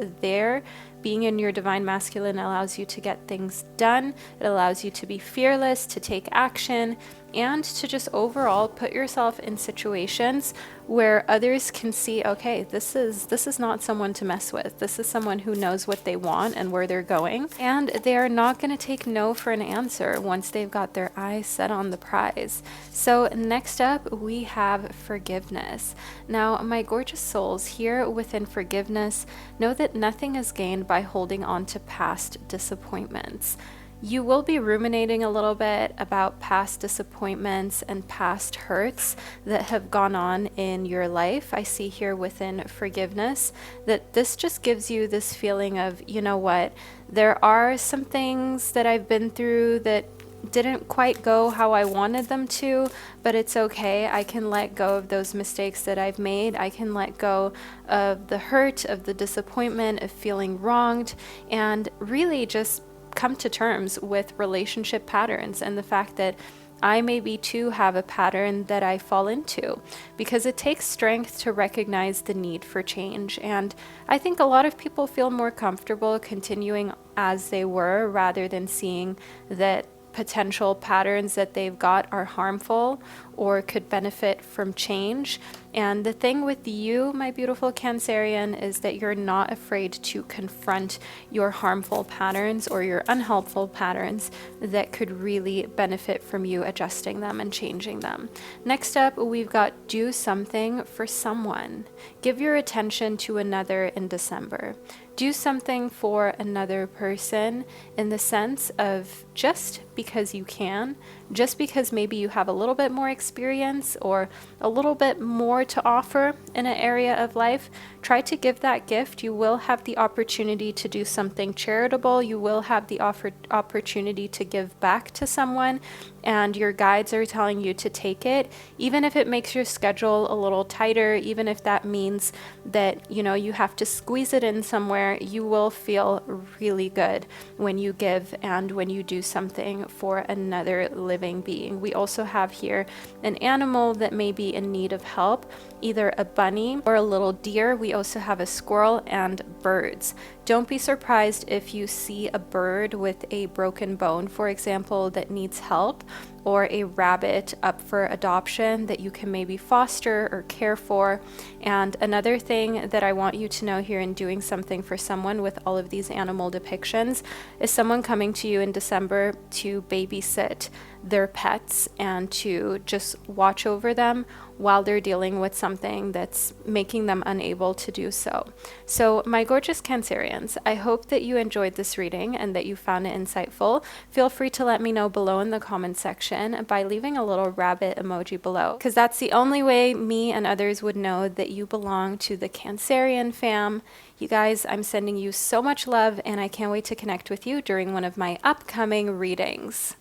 being in your divine masculine allows you to get things done. It allows you to be fearless, to take action, and to just overall put yourself in situations where others can see, okay, this is not someone to mess with. This is someone who knows what they want and where they're going, and they are not going to take no for an answer once they've got their eyes set on the prize. So next up, we have forgiveness. Now, my gorgeous souls, here within forgiveness, know that nothing is gained by holding on to past disappointments. You will be ruminating a little bit about past disappointments and past hurts that have gone on in your life. I see here within forgiveness that this just gives you this feeling of, you know what, there are some things that I've been through that didn't quite go how I wanted them to, but it's okay. I can let go of those mistakes that I've made. I can let go of the hurt, of the disappointment, of feeling wronged, and really just come to terms with relationship patterns and the fact that I maybe too have a pattern that I fall into, because it takes strength to recognize the need for change. And I think a lot of people feel more comfortable continuing as they were rather than seeing that potential patterns that they've got are harmful or could benefit from change. And the thing with you, my beautiful Cancerian, is that you're not afraid to confront your harmful patterns or your unhelpful patterns that could really benefit from you adjusting them and changing them. Next up, we've got do something for someone. Give your attention to another in December. Do something for another person in the sense of just because you can, just because maybe you have a little bit more experience or a little bit more to offer in an area of life, try to give that gift. You will have the opportunity to do something charitable. You will have the opportunity to give back to someone, and your guides are telling you to take it, even if it makes your schedule a little tighter, even if that means that, you have to squeeze it in somewhere. You will feel really good when you give and when you do something for another living being. We also have here an animal that may be in need of help, either a bunny or a little deer. We also have a squirrel and birds. Don't be surprised if you see a bird with a broken bone, for example, that needs help, or a rabbit up for adoption that you can maybe foster or care for. And another thing that I want you to know here in doing something for someone with all of these animal depictions is someone coming to you in December to babysit their pets and to just watch over them while they're dealing with something that's making them unable to do so. So my gorgeous Cancerians, I hope that you enjoyed this reading and that you found it insightful. Feel free to let me know below in the comment section by leaving a little rabbit emoji below, because that's the only way me and others would know that you belong to the Cancerian fam. You guys, I'm sending you so much love, and I can't wait to connect with you during one of my upcoming readings.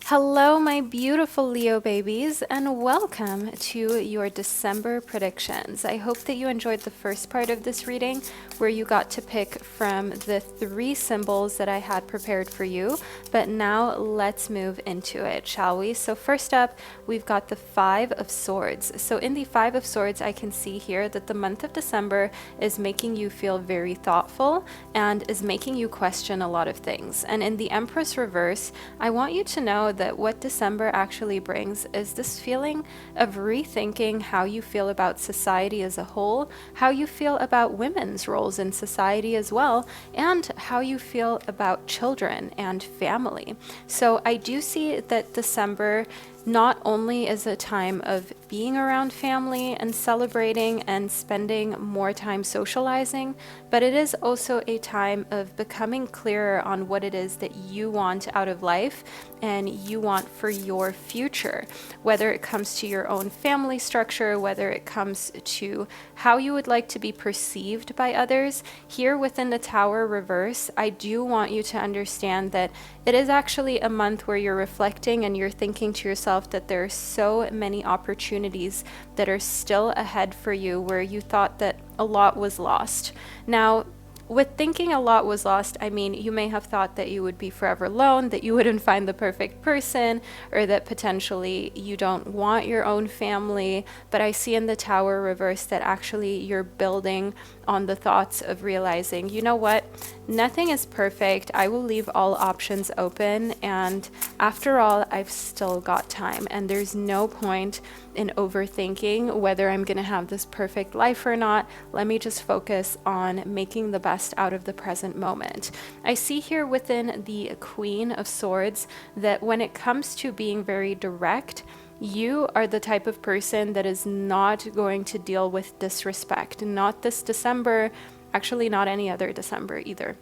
Hello, my beautiful Leo babies, and welcome to your December predictions. I hope that you enjoyed the first part of this reading where you got to pick from the 3 symbols that I had prepared for you, but now let's move into it, shall we? So first up, we've got the 5 of Swords. So in the 5 of Swords, I can see here that the month of December is making you feel very thoughtful and is making you question a lot of things. And in the Empress reverse, I want you to know that what December actually brings is this feeling of rethinking how you feel about society as a whole, how you feel about women's roles in society as well, and how you feel about children and family. So I do see that December not only is a time of being around family and celebrating and spending more time socializing, but it is also a time of becoming clearer on what it is that you want out of life and you want for your future, whether it comes to your own family structure, whether it comes to how you would like to be perceived by others. Here within the Tower reverse, I do want you to understand that it is actually a month where you're reflecting and you're thinking to yourself that there are so many opportunities that are still ahead for you where you thought that a lot was lost. Now, with thinking a lot was lost, I mean, you may have thought that you would be forever alone, that you wouldn't find the perfect person, or that potentially you don't want your own family. But I see in the Tower reverse that actually you're building on the thoughts of realizing, you know what, nothing is perfect. I will leave all options open. And after all, I've still got time. And there's no point in overthinking whether I'm going to have this perfect life or not. Let me just focus on making the best out of the present moment. I see here within the Queen of Swords that when it comes to being very direct, you are the type of person that is not going to deal with disrespect. Not this December, actually not any other December either.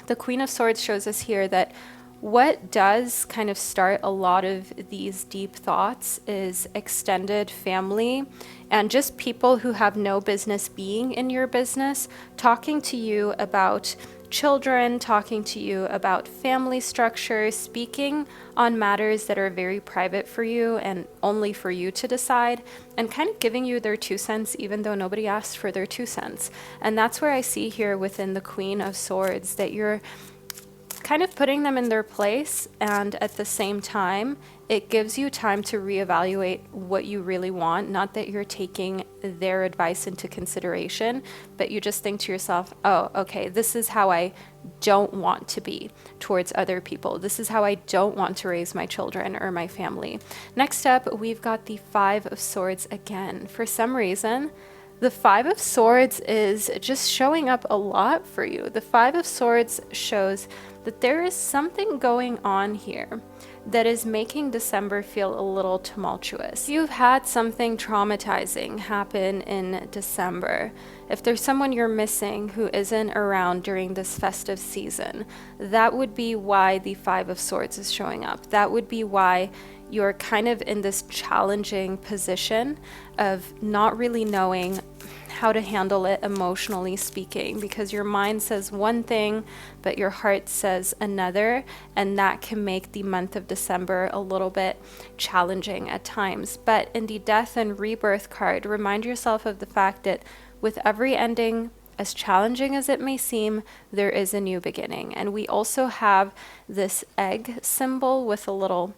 The Queen of Swords shows us here that what does kind of start a lot of these deep thoughts is extended family and just people who have no business being in your business talking to you about children, talking to you about family structure, speaking on matters that are very private for you and only for you to decide, and kind of giving you their 2 cents even though nobody asked for their 2 cents. And that's where I see here within the Queen of Swords that you're kind of putting them in their place, and at the same time it gives you time to reevaluate what you really want. Not that you're taking their advice into consideration, but you just think to yourself, oh, okay, this is how I don't want to be towards other people. This is how I don't want to raise my children or my family. Next up, we've got the Five of Swords again. For some reason, the Five of Swords is just showing up a lot for you. The Five of Swords shows that there is something going on here that is making December feel a little tumultuous. You've had something traumatizing happen in December. If there's someone you're missing who isn't around during this festive season, that would be why the Five of Swords is showing up. That would be why you're kind of in this challenging position of not really knowing how to handle it emotionally speaking, because your mind says one thing but your heart says another, and that can make the month of December a little bit challenging at times. But in the Death and Rebirth card, remind yourself of the fact that with every ending, as challenging as it may seem, there is a new beginning. And we also have this egg symbol with a little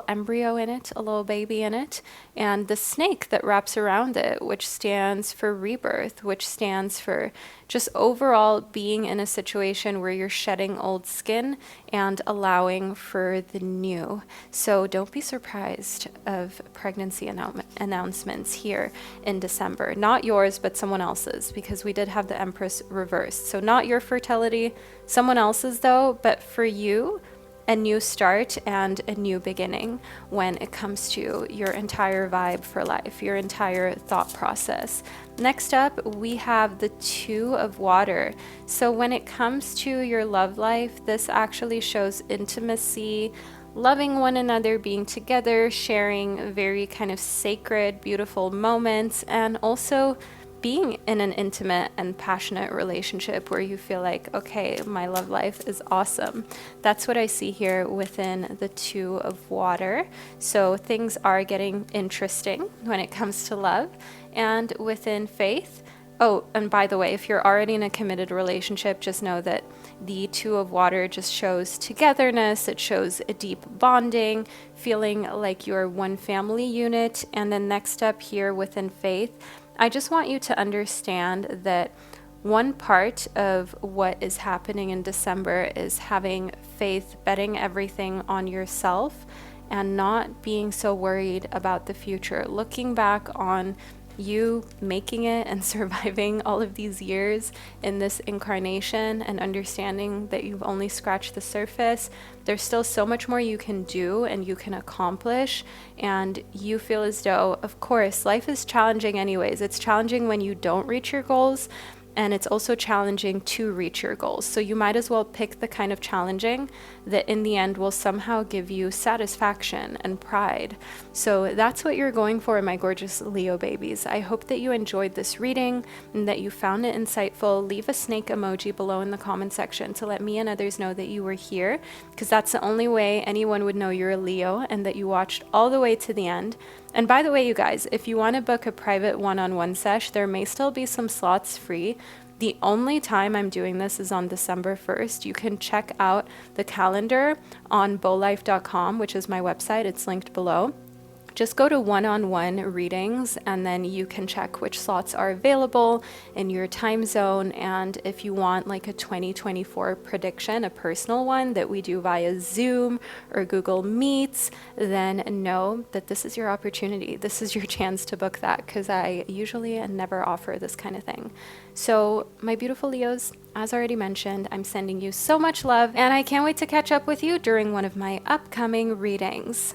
embryo in it, a little baby in it, and the snake that wraps around it, which stands for rebirth, which stands for just overall being in a situation where you're shedding old skin and allowing for the new. So don't be surprised of pregnancy announcements here in December. Not yours, but someone else's, because we did have the Empress reversed. So not your fertility, someone else's though, but for you, a new start and a new beginning when it comes to your entire vibe for life, your entire thought process. Next up, we have the Two of Water. So when it comes to your love life, this actually shows intimacy, loving one another, being together, sharing very kind of sacred, beautiful moments, and also being in an intimate and passionate relationship where you feel like, okay, my love life is awesome. That's what I see here within the Two of Water. So things are getting interesting when it comes to love. And within faith, oh, and by the way, if you're already in a committed relationship, just know that the Two of Water just shows togetherness. It shows a deep bonding, feeling like you're one family unit. And then next up here within faith, I just want you to understand that one part of what is happening in December is having faith, betting everything on yourself and not being so worried about the future. Looking back on you making it and surviving all of these years in this incarnation and understanding that you've only scratched the surface. There's still so much more you can do and you can accomplish, and you feel as though, of course, life is challenging anyways. It's challenging when you don't reach your goals, and it's also challenging to reach your goals. So you might as well pick the kind of challenging that in the end will somehow give you satisfaction and pride. So that's what you're going for, my gorgeous Leo babies. I hope that you enjoyed this reading and that you found it insightful. Leave a snake emoji below in the comment section to let me and others know that you were here, because that's the only way anyone would know you're a Leo and that you watched all the way to the end. And by the way, you guys, if you want to book a private one-on-one sesh, there may still be some slots free. The only time I'm doing this is on December 1st. You can check out the calendar on bowlife.com, which is my website. It's linked below. Just go to one-on-one readings and then you can check which slots are available in your time zone. And if you want like a 2024 prediction, a personal one that we do via Zoom or Google Meets, then know that this is your opportunity. This is your chance to book that, because I usually never offer this kind of thing. So my beautiful Leos, as already mentioned, I'm sending you so much love, and I can't wait to catch up with you during one of my upcoming readings.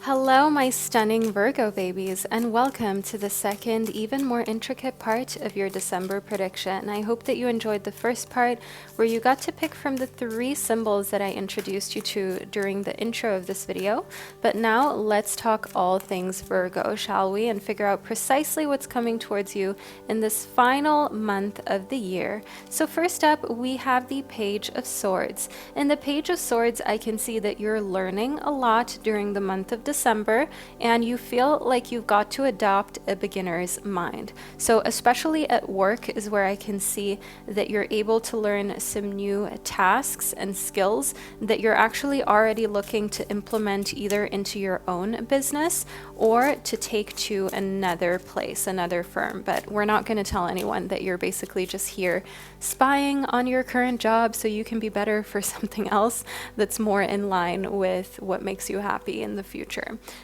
Hello, my stunning Virgo babies, and welcome to the second, even more intricate part of your December prediction. I hope that you enjoyed the first part where you got to pick from the 3 symbols that I introduced you to during the intro of this video. But now let's talk all things Virgo, shall we, and figure out precisely what's coming towards you in this final month of the year. So first up, we have the Page of Swords. In the Page of Swords, I can see that you're learning a lot during the month of December, and you feel like you've got to adopt a beginner's mind. So especially at work is where I can see that you're able to learn some new tasks and skills that you're actually already looking to implement either into your own business or to take to another place, another firm. But we're not going to tell anyone that you're basically just here spying on your current job so you can be better for something else that's more in line with what makes you happy in the future.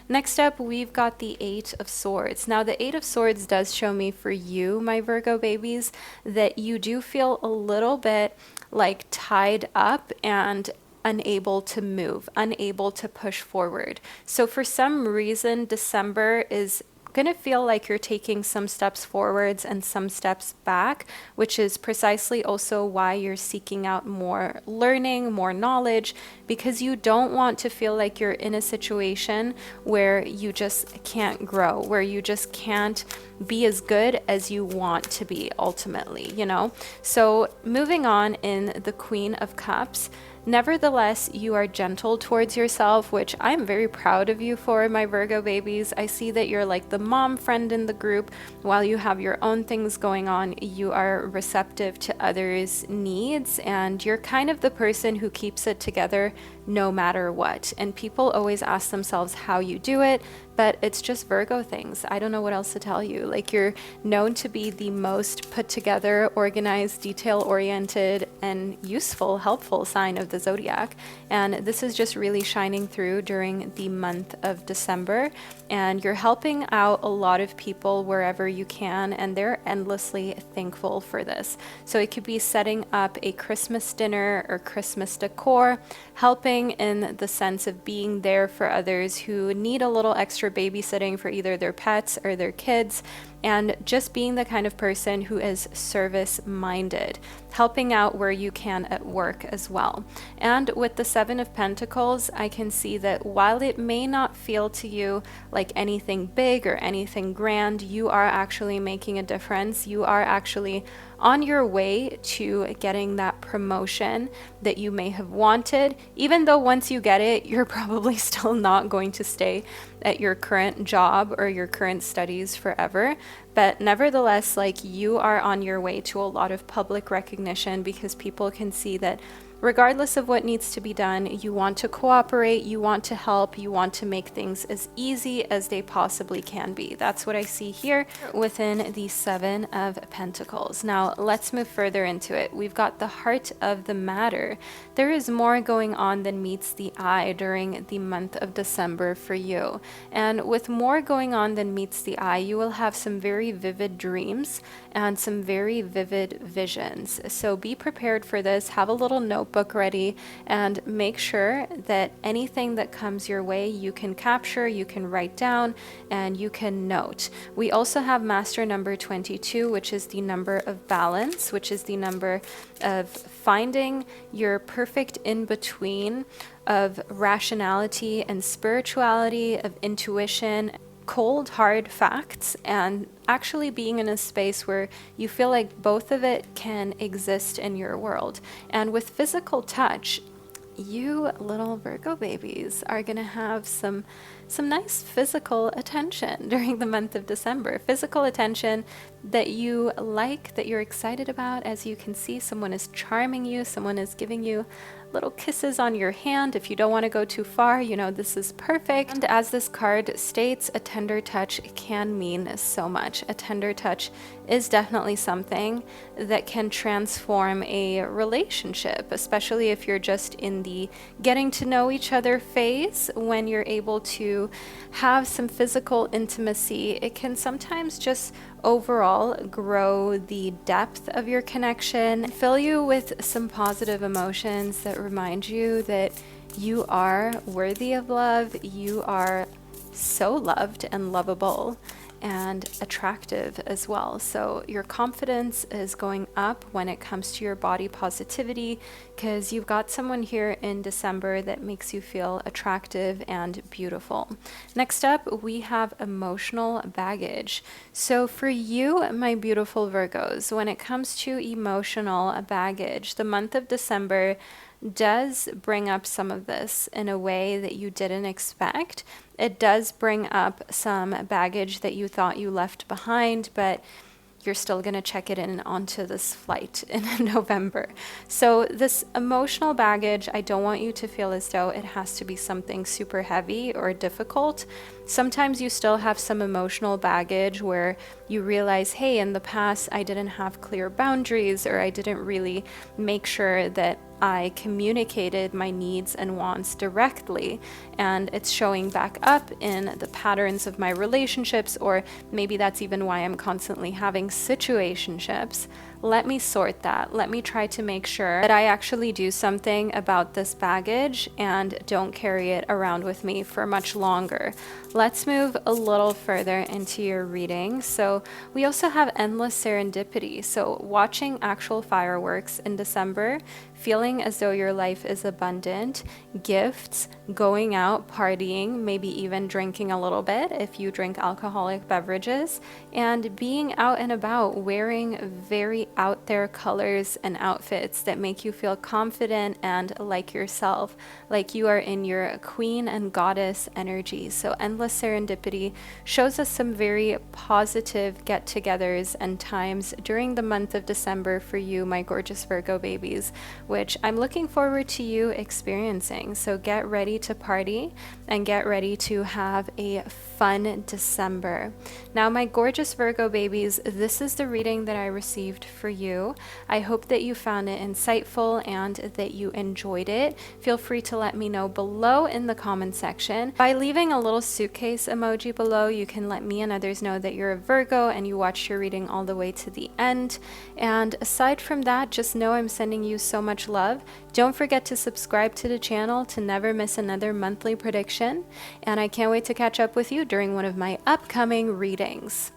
Next up, we've got the 8 of Swords. Now, the 8 of Swords does show me for you, my Virgo babies, that you do feel a little bit like tied up and unable to move, unable to push forward. So for some reason, December is going to feel like you're taking some steps forwards and some steps back, which is precisely also why you're seeking out more learning, more knowledge, because you don't want to feel like you're in a situation where you just can't grow, where you just can't be as good as you want to be ultimately, you know? So moving on in the Queen of Cups, nevertheless, you are gentle towards yourself, which I'm very proud of you for, my Virgo babies. I see that you're like the mom friend in the group. While you have your own things going on, you are receptive to others' needs, and you're kind of the person who keeps it together no matter what. And people always ask themselves how you do it, but it's just Virgo things. I don't know what else to tell you. Like, you're known to be the most put together, organized, detail-oriented, and useful, helpful sign of the zodiac. And this is just really shining through during the month of December. And you're helping out a lot of people wherever you can, and they're endlessly thankful for this. So it could be setting up a Christmas dinner or Christmas decor, helping in the sense of being there for others who need a little extra babysitting for either their pets or their kids, and just being the kind of person who is service-minded, helping out where you can at work as well. And with the 7 of Pentacles, I can see that while it may not feel to you like anything big or anything grand, you are actually making a difference. You are actually on your way to getting that promotion that you may have wanted, even though once you get it, you're probably still not going to stay at your current job or your current studies forever. But nevertheless, like, you are on your way to a lot of public recognition because people can see that regardless of what needs to be done, you want to cooperate, you want to help, you want to make things as easy as they possibly can be. That's what I see here within the 7 of Pentacles. Now, let's move further into it. We've got the heart of the matter. There is more going on than meets the eye during the month of December for you. And with more going on than meets the eye, you will have some very vivid dreams and some very vivid visions. So be prepared for this. Have a little notebook ready and make sure that anything that comes your way you can capture, you can write down, and you can note. We also have master number 22, which is the number of balance, which is the number of finding your perfect in-between of rationality and spirituality, of intuition, cold, hard facts, and actually being in a space where you feel like both of it can exist in your world. And with physical touch, you little Virgo babies are going to have some nice physical attention during the month of December. Physical attention that you like, that you're excited about. As you can see, someone is charming you, someone is giving you little kisses on your hand. If you don't want to go too far, you know, this is perfect. And as this card states, a tender touch can mean so much. A tender touch is definitely something that can transform a relationship, especially if you're just in the getting to know each other phase. When you're able to have some physical intimacy, it can sometimes just overall grow the depth of your connection, fill you with some positive emotions that remind you that you are worthy of love, you are so loved and lovable and attractive as well. So your confidence is going up when it comes to your body positivity, because you've got someone here in December that makes you feel attractive and beautiful. Next up, we have emotional baggage. So for you, my beautiful Virgos, when it comes to emotional baggage, the month of December does bring up some of this in a way that you didn't expect. It does bring up some baggage that you thought you left behind, but you're still going to check it in onto this flight in November. So this emotional baggage, I don't want you to feel as though it has to be something super heavy or difficult. Sometimes you still have some emotional baggage where you realize, hey, in the past I didn't have clear boundaries, or I didn't really make sure that I communicated my needs and wants directly, and it's showing back up in the patterns of my relationships, or maybe that's even why I'm constantly having situationships. Let me sort that. Let me try to make sure that I actually do something about this baggage and don't carry it around with me for much longer. Let's move a little further into your reading. So we also have endless serendipity. So watching actual fireworks in December, feeling as though your life is abundant, gifts, going out, partying, maybe even drinking a little bit if you drink alcoholic beverages, and being out and about wearing very out there colors and outfits that make you feel confident and like yourself, like you are in your queen and goddess energy. So endless serendipity shows us some very positive get-togethers and times during the month of December for you, my gorgeous Virgo babies, which I'm looking forward to you experiencing. So get ready to party and get ready to have a fun December. Now, my gorgeous Virgo babies, this is the reading that I received for you. I hope that you found it insightful and that you enjoyed it. Feel free to let me know below in the comment section. By leaving a little suitcase emoji below, you can let me and others know that you're a Virgo and you watched your reading all the way to the end. And aside from that, just know I'm sending you so much love. Don't forget to subscribe to the channel to never miss another monthly prediction. And I can't wait to catch up with you during one of my upcoming readings.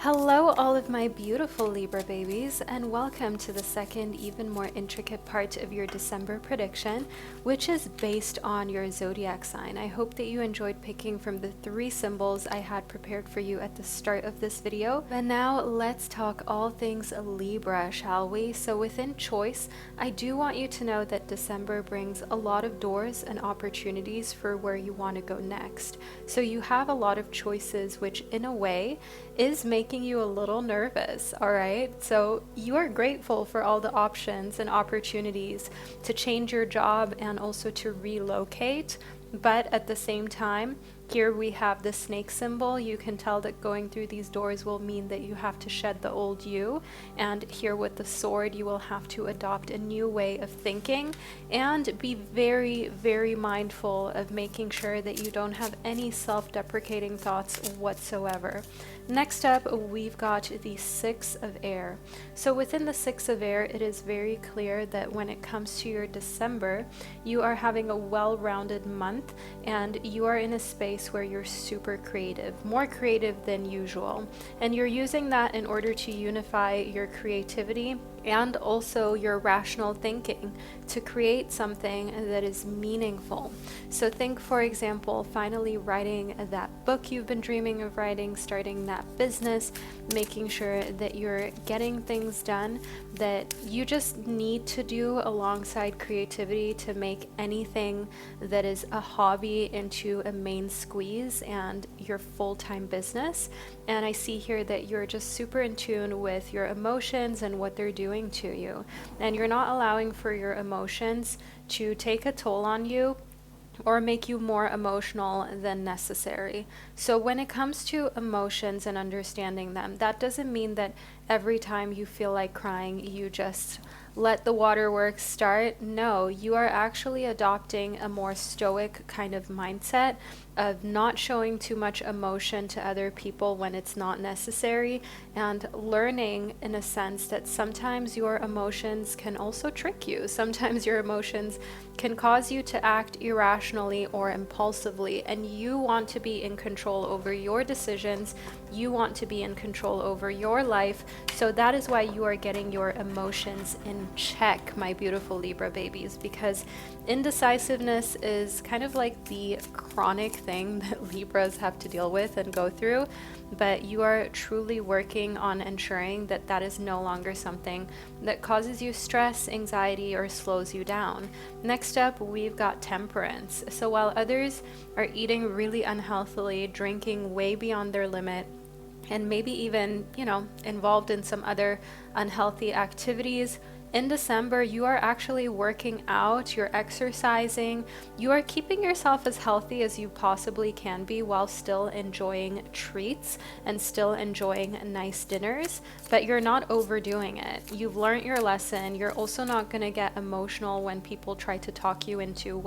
Hello, all of my beautiful Libra babies, and welcome to the second, even more intricate part of your December prediction, which is based on your zodiac sign. I hope that you enjoyed picking from the 3 symbols I had prepared for you at the start of this video. And now let's talk all things Libra, shall we? So within choice, I do want you to know that December brings a lot of doors and opportunities for where you want to go next. So you have a lot of choices, which in a way is making you a little nervous, all right? So you are grateful for all the options and opportunities to change your job and also to relocate, but at the same time, here we have the snake symbol. You can tell that going through these doors will mean that you have to shed the old you, and here with the sword, you will have to adopt a new way of thinking and be very, very mindful of making sure that you don't have any self-deprecating thoughts whatsoever. Next up, we've got the 6 of air. So within the 6 of air, it is very clear that when it comes to your December, you are having a well-rounded month and you are in a space where you're super creative, more creative than usual. And you're using that in order to unify your creativity and also your rational thinking to create something that is meaningful. So think, for example, finally writing that book you've been dreaming of writing, starting that business, making sure that you're getting things done that you just need to do alongside creativity to make anything that is a hobby into a main squeeze and your full-time business. And I see here that you're just super in tune with your emotions and what they're doing to you. And you're not allowing for your emotions to take a toll on you or make you more emotional than necessary. So when it comes to emotions and understanding them, that doesn't mean that every time you feel like crying, you just let the waterworks start. No, you are actually adopting a more stoic kind of mindset of not showing too much emotion to other people when it's not necessary, and learning in a sense that sometimes your emotions can also trick you. Sometimes your emotions can cause you to act irrationally or impulsively, and you want to be in control over your decisions. You want to be in control over your life. So that is why you are getting your emotions in check, my beautiful Libra babies, because indecisiveness is kind of like the chronic thing that Libras have to deal with and go through, but you are truly working on ensuring that that is no longer something that causes you stress, anxiety, or slows you down. Next up, we've got temperance. So while others are eating really unhealthily, drinking way beyond their limit, and maybe even, involved in some other unhealthy activities, in December, you are actually working out, you're exercising, you are keeping yourself as healthy as you possibly can be while still enjoying treats and still enjoying nice dinners, but you're not overdoing it. You've learned your lesson. You're also not going to get emotional when people try to talk you into,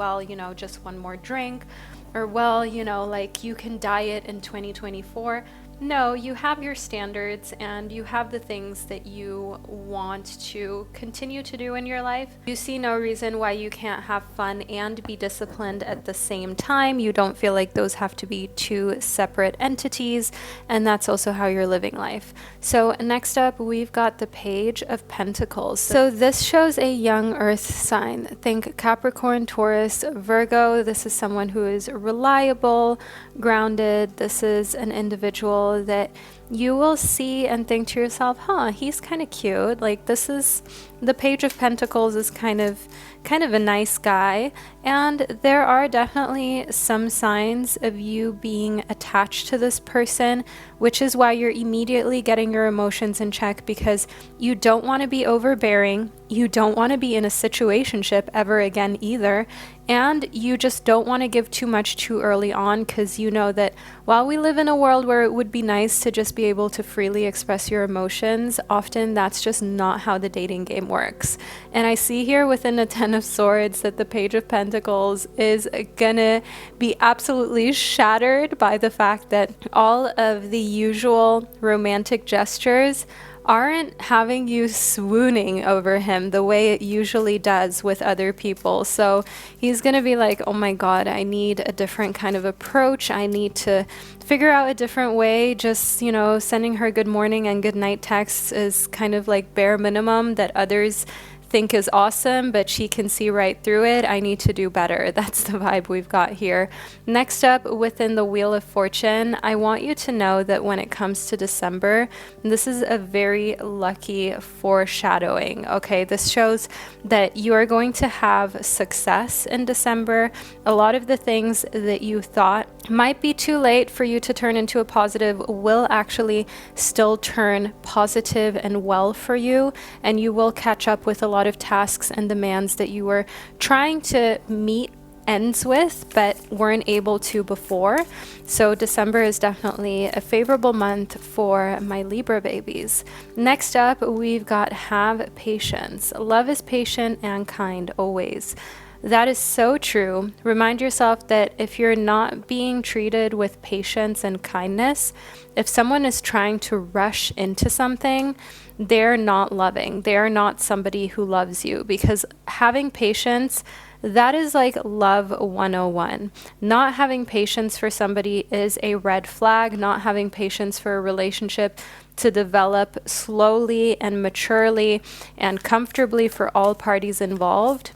just one more drink, or you can diet in 2024. No, you have your standards and you have the things that you want to continue to do in your life. You see no reason why you can't have fun and be disciplined at the same time. You don't feel like those have to be two separate entities, and that's also how you're living life. So next up, we've got the Page of Pentacles. So this shows a young earth sign. Think Capricorn, Taurus, Virgo. This is someone who is reliable, grounded. This is an individual that you will see and think to yourself, he's kind of cute. Like, this is the Page of Pentacles is kind of a nice guy, and there are definitely some signs of you being attached to this person, which is why you're immediately getting your emotions in check, because you don't want to be overbearing, you don't want to be in a situationship ever again either, and you just don't want to give too much too early on, because you know that while we live in a world where it would be nice to just be able to freely express your emotions, often that's just not how the dating game works. And I see here within the Ten of Swords that the Page of Pentacles is gonna be absolutely shattered by the fact that all of the usual romantic gestures aren't having you swooning over him the way it usually does with other people. So he's going to be like, oh my God, I need a different kind of approach. I need to figure out a different way. Just, sending her good morning and good night texts is kind of like bare minimum that others think is awesome, but she can see right through it. I need to do better. That's the vibe we've got here. Next up, within the Wheel of Fortune, I want you to know that when it comes to December, this is a very lucky foreshadowing. Okay, this shows that you are going to have success in December. A lot of the things that you thought might be too late for you to turn into a positive will actually still turn positive and well for you, and you will catch up with a lot of tasks and demands that you were trying to meet ends with but weren't able to before. So December is definitely a favorable month for my Libra babies. Next up, we've got have patience. Love is patient and kind always. That is so true. Remind yourself that if you're not being treated with patience and kindness, if someone is trying to rush into something, they're not loving. They're not somebody who loves you, because having patience, that is like love 101. Not having patience for somebody is a red flag. Not having patience for a relationship to develop slowly and maturely and comfortably for all parties involved,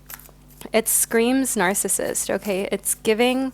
it screams narcissist, okay? It's giving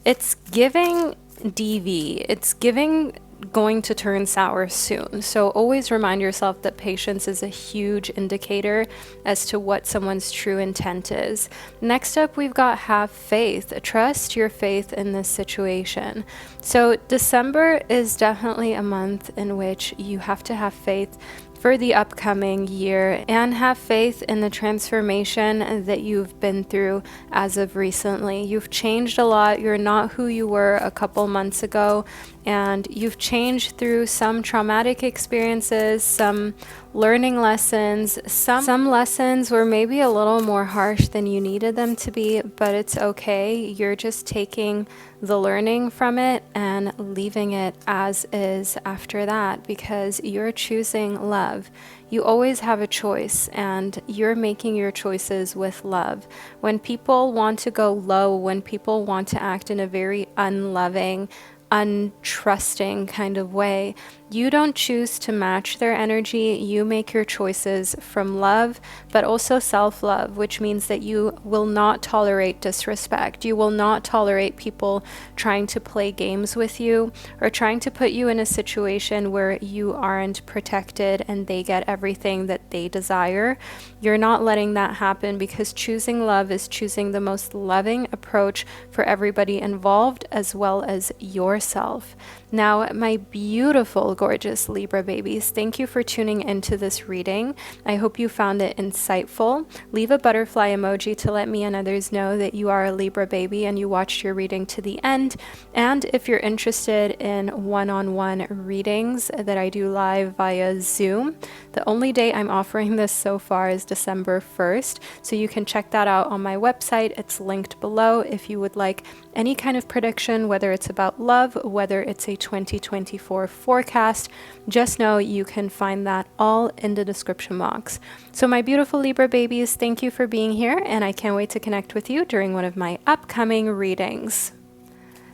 DV. It's giving going to turn sour soon. So always remind yourself that patience is a huge indicator as to what someone's true intent is. Next up, we've got have faith. Trust your faith in this situation. So December is definitely a month in which you have to have faith for the upcoming year and have faith in the transformation that you've been through as of recently. You've changed a lot. You're not who you were a couple months ago, and you've changed through some traumatic experiences, some learning lessons. Some lessons were maybe a little more harsh than you needed them to be, but it's okay. You're just taking the learning from it and leaving it as is after that, because you're choosing love. You always have a choice, and you're making your choices with love. When people want to go low, when people want to act in a very unloving, untrusting kind of way, you don't choose to match their energy. You make your choices from love, but also self-love, which means that you will not tolerate disrespect. You will not tolerate people trying to play games with you or trying to put you in a situation where you aren't protected and they get everything that they desire. You're not letting that happen, because choosing love is choosing the most loving approach for everybody involved, as well as yourself. Now, my beautiful, gorgeous Libra babies, thank you for tuning into this reading. I hope you found it insightful. Leave a butterfly emoji to let me and others know that you are a Libra baby and you watched your reading to the end. And if you're interested in one-on-one readings that I do live via Zoom, the only day I'm offering this so far is December 1st. So you can check that out on my website. It's linked below if you would like any kind of prediction, whether it's about love, whether it's a 2024 forecast. Just know you can find that all in the description box. So my beautiful Libra babies, thank you for being here, and I can't wait to connect with you during one of my upcoming readings.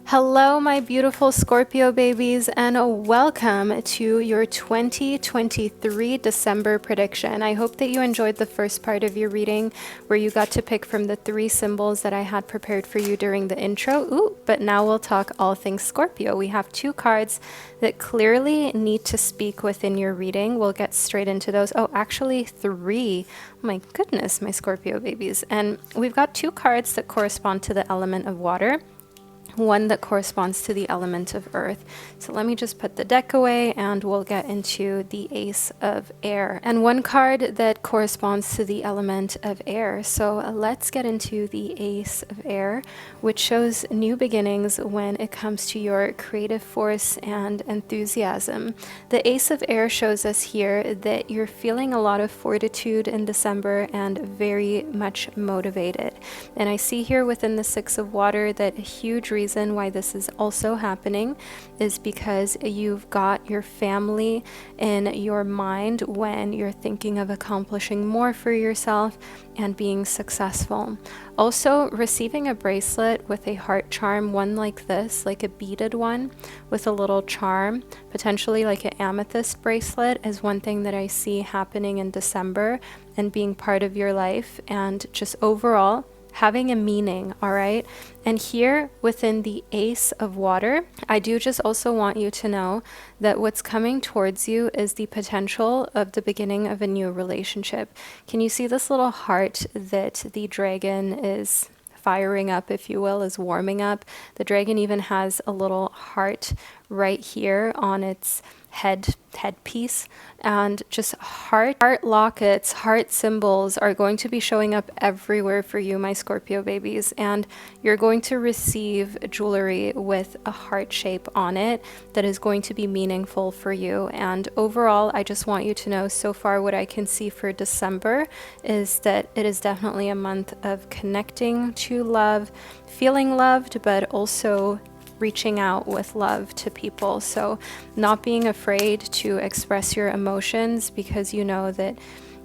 Hello, my beautiful Scorpio babies, and welcome to your 2023 December prediction. I hope that you enjoyed the first part of your reading where you got to pick from the 3 symbols that I had prepared for you during the intro. But now we'll talk all things Scorpio. We have 2 cards that clearly need to speak within your reading. We'll get straight into those. Oh, actually 3. Oh my goodness, my Scorpio babies. And we've got 2 cards that correspond to the element of water, one that corresponds to the element of earth. So let me just put the deck away and we'll get into the Ace of Air, and 1 card that corresponds to the element of air. So let's get into the Ace of Air, which shows new beginnings when it comes to your creative force and enthusiasm. The Ace of Air shows us here that you're feeling a lot of fortitude in December and very much motivated. And I see here within the 6 of water that a huge reason why this is also happening is because you've got your family in your mind when you're thinking of accomplishing more for yourself and being successful. Also, receiving a bracelet with a heart charm, one like this, like a beaded one with a little charm, potentially like an amethyst bracelet, is one thing that I see happening in December and being part of your life, and just overall having a meaning, all right? And here within the Ace of Water, I do just also want you to know that what's coming towards you is the potential of the beginning of a new relationship. Can you see this little heart that the dragon is firing up, if you will, is warming up? The dragon even has a little heart right here on its headpiece, and just heart lockets, heart symbols are going to be showing up everywhere for you, my Scorpio babies, and you're going to receive jewelry with a heart shape on it that is going to be meaningful for you. And overall, I just want you to know, so far what I can see for December is that it is definitely a month of connecting to love, feeling loved, but also reaching out with love to people. So not being afraid to express your emotions, because you know that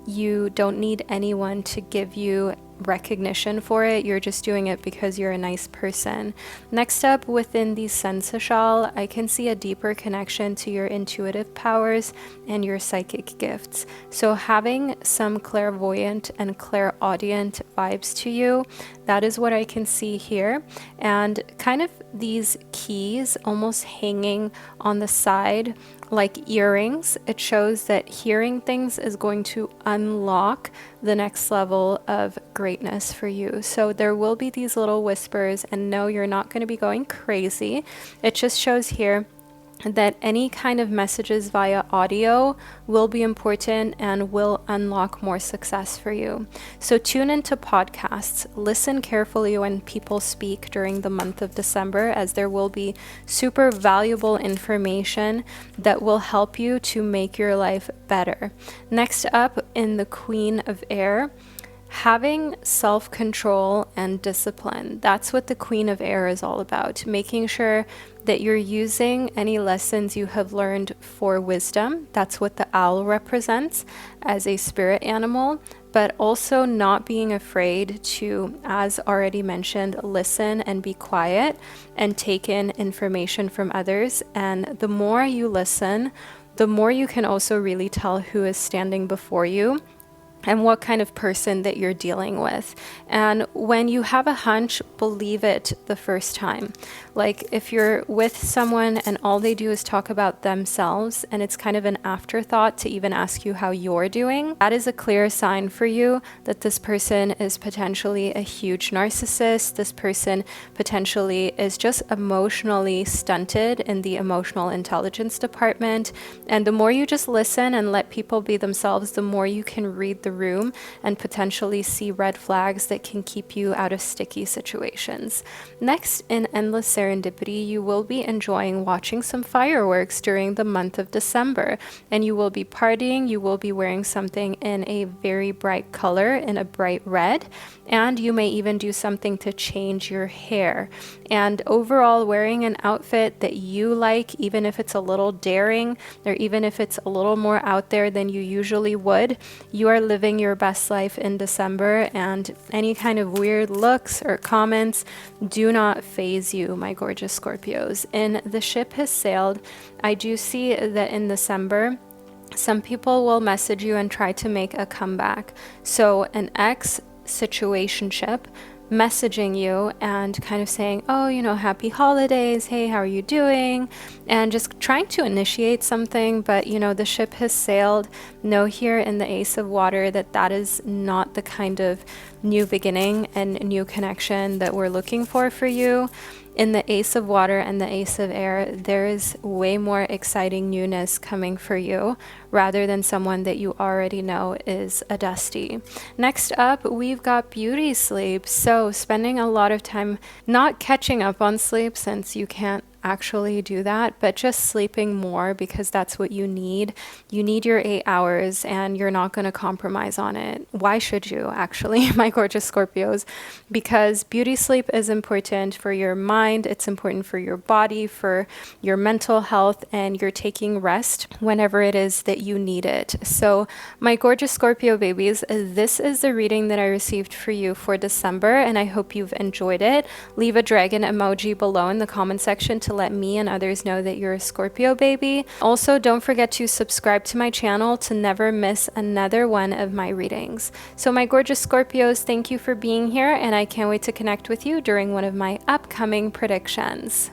you don't need anyone to give you recognition for it. You're just doing it because you're a nice person. Next up, within the Sensashal, I can see a deeper connection to your intuitive powers and your psychic gifts. So having some clairvoyant and clairaudient vibes to you, that is what I can see here. And kind of these keys almost hanging on the side like earrings. It shows that hearing things is going to unlock the next level of greatness for you. So there will be these little whispers, and no, you're not going to be going crazy. It just shows here that any kind of messages via audio will be important and will unlock more success for you. So tune into podcasts, listen carefully when people speak during the month of December, as there will be super valuable information that will help you to make your life better. Next up, in the Queen of Air, having self-control and discipline. That's what the Queen of Air is all about. Making sure that you're using any lessons you have learned for wisdom. That's what the owl represents as a spirit animal, but also not being afraid to, as already mentioned, listen and be quiet and take in information from others. And the more you listen, the more you can also really tell who is standing before you and what kind of person that you're dealing with. And when you have a hunch, believe it the first time. Like if you're with someone and all they do is talk about themselves and it's kind of an afterthought to even ask you how you're doing, that is a clear sign for you that this person is potentially a huge narcissist. This person potentially is just emotionally stunted in the emotional intelligence department. And the more you just listen and let people be themselves, the more you can read the room and potentially see red flags that can keep you out of sticky situations. Next, in Endless Serendipity, you will be enjoying watching some fireworks during the month of December, and you will be partying. You will be wearing something in a very bright color, in a bright red, and you may even do something to change your hair. And overall, wearing an outfit that you like, even if it's a little daring or even if it's a little more out there than you usually would, you are living your best life in December, and any kind of weird looks or comments do not faze you, my gorgeous Scorpios. In The Ship Has Sailed, I do see that in December, some people will message you and try to make a comeback. So an ex situationship messaging you and kind of saying, oh, you know, happy holidays, hey, how are you doing? And just trying to initiate something, but you know, the ship has sailed. Know here in the Ace of Water that that is not the kind of new beginning and new connection that we're looking for you. In the Ace of Water and the Ace of Air, there is way more exciting newness coming for you rather than someone that you already know is a dusty. Next up, we've got beauty sleep. So spending a lot of time not catching up on sleep, since you can't actually do that, but just sleeping more because that's what you need. You need your 8 hours and you're not going to compromise on it. Why should you, actually, my gorgeous Scorpios? Because beauty sleep is important for your mind, it's important for your body, for your mental health, and you're taking rest whenever it is that you need it. So my gorgeous Scorpio babies, this is the reading that I received for you for December, and I hope you've enjoyed it. Leave a dragon emoji below in the comment section to let me and others know that you're a Scorpio baby. Also, don't forget to subscribe to my channel to never miss another one of my readings. So my gorgeous Scorpios, thank you for being here, and I can't wait to connect with you during one of my upcoming predictions.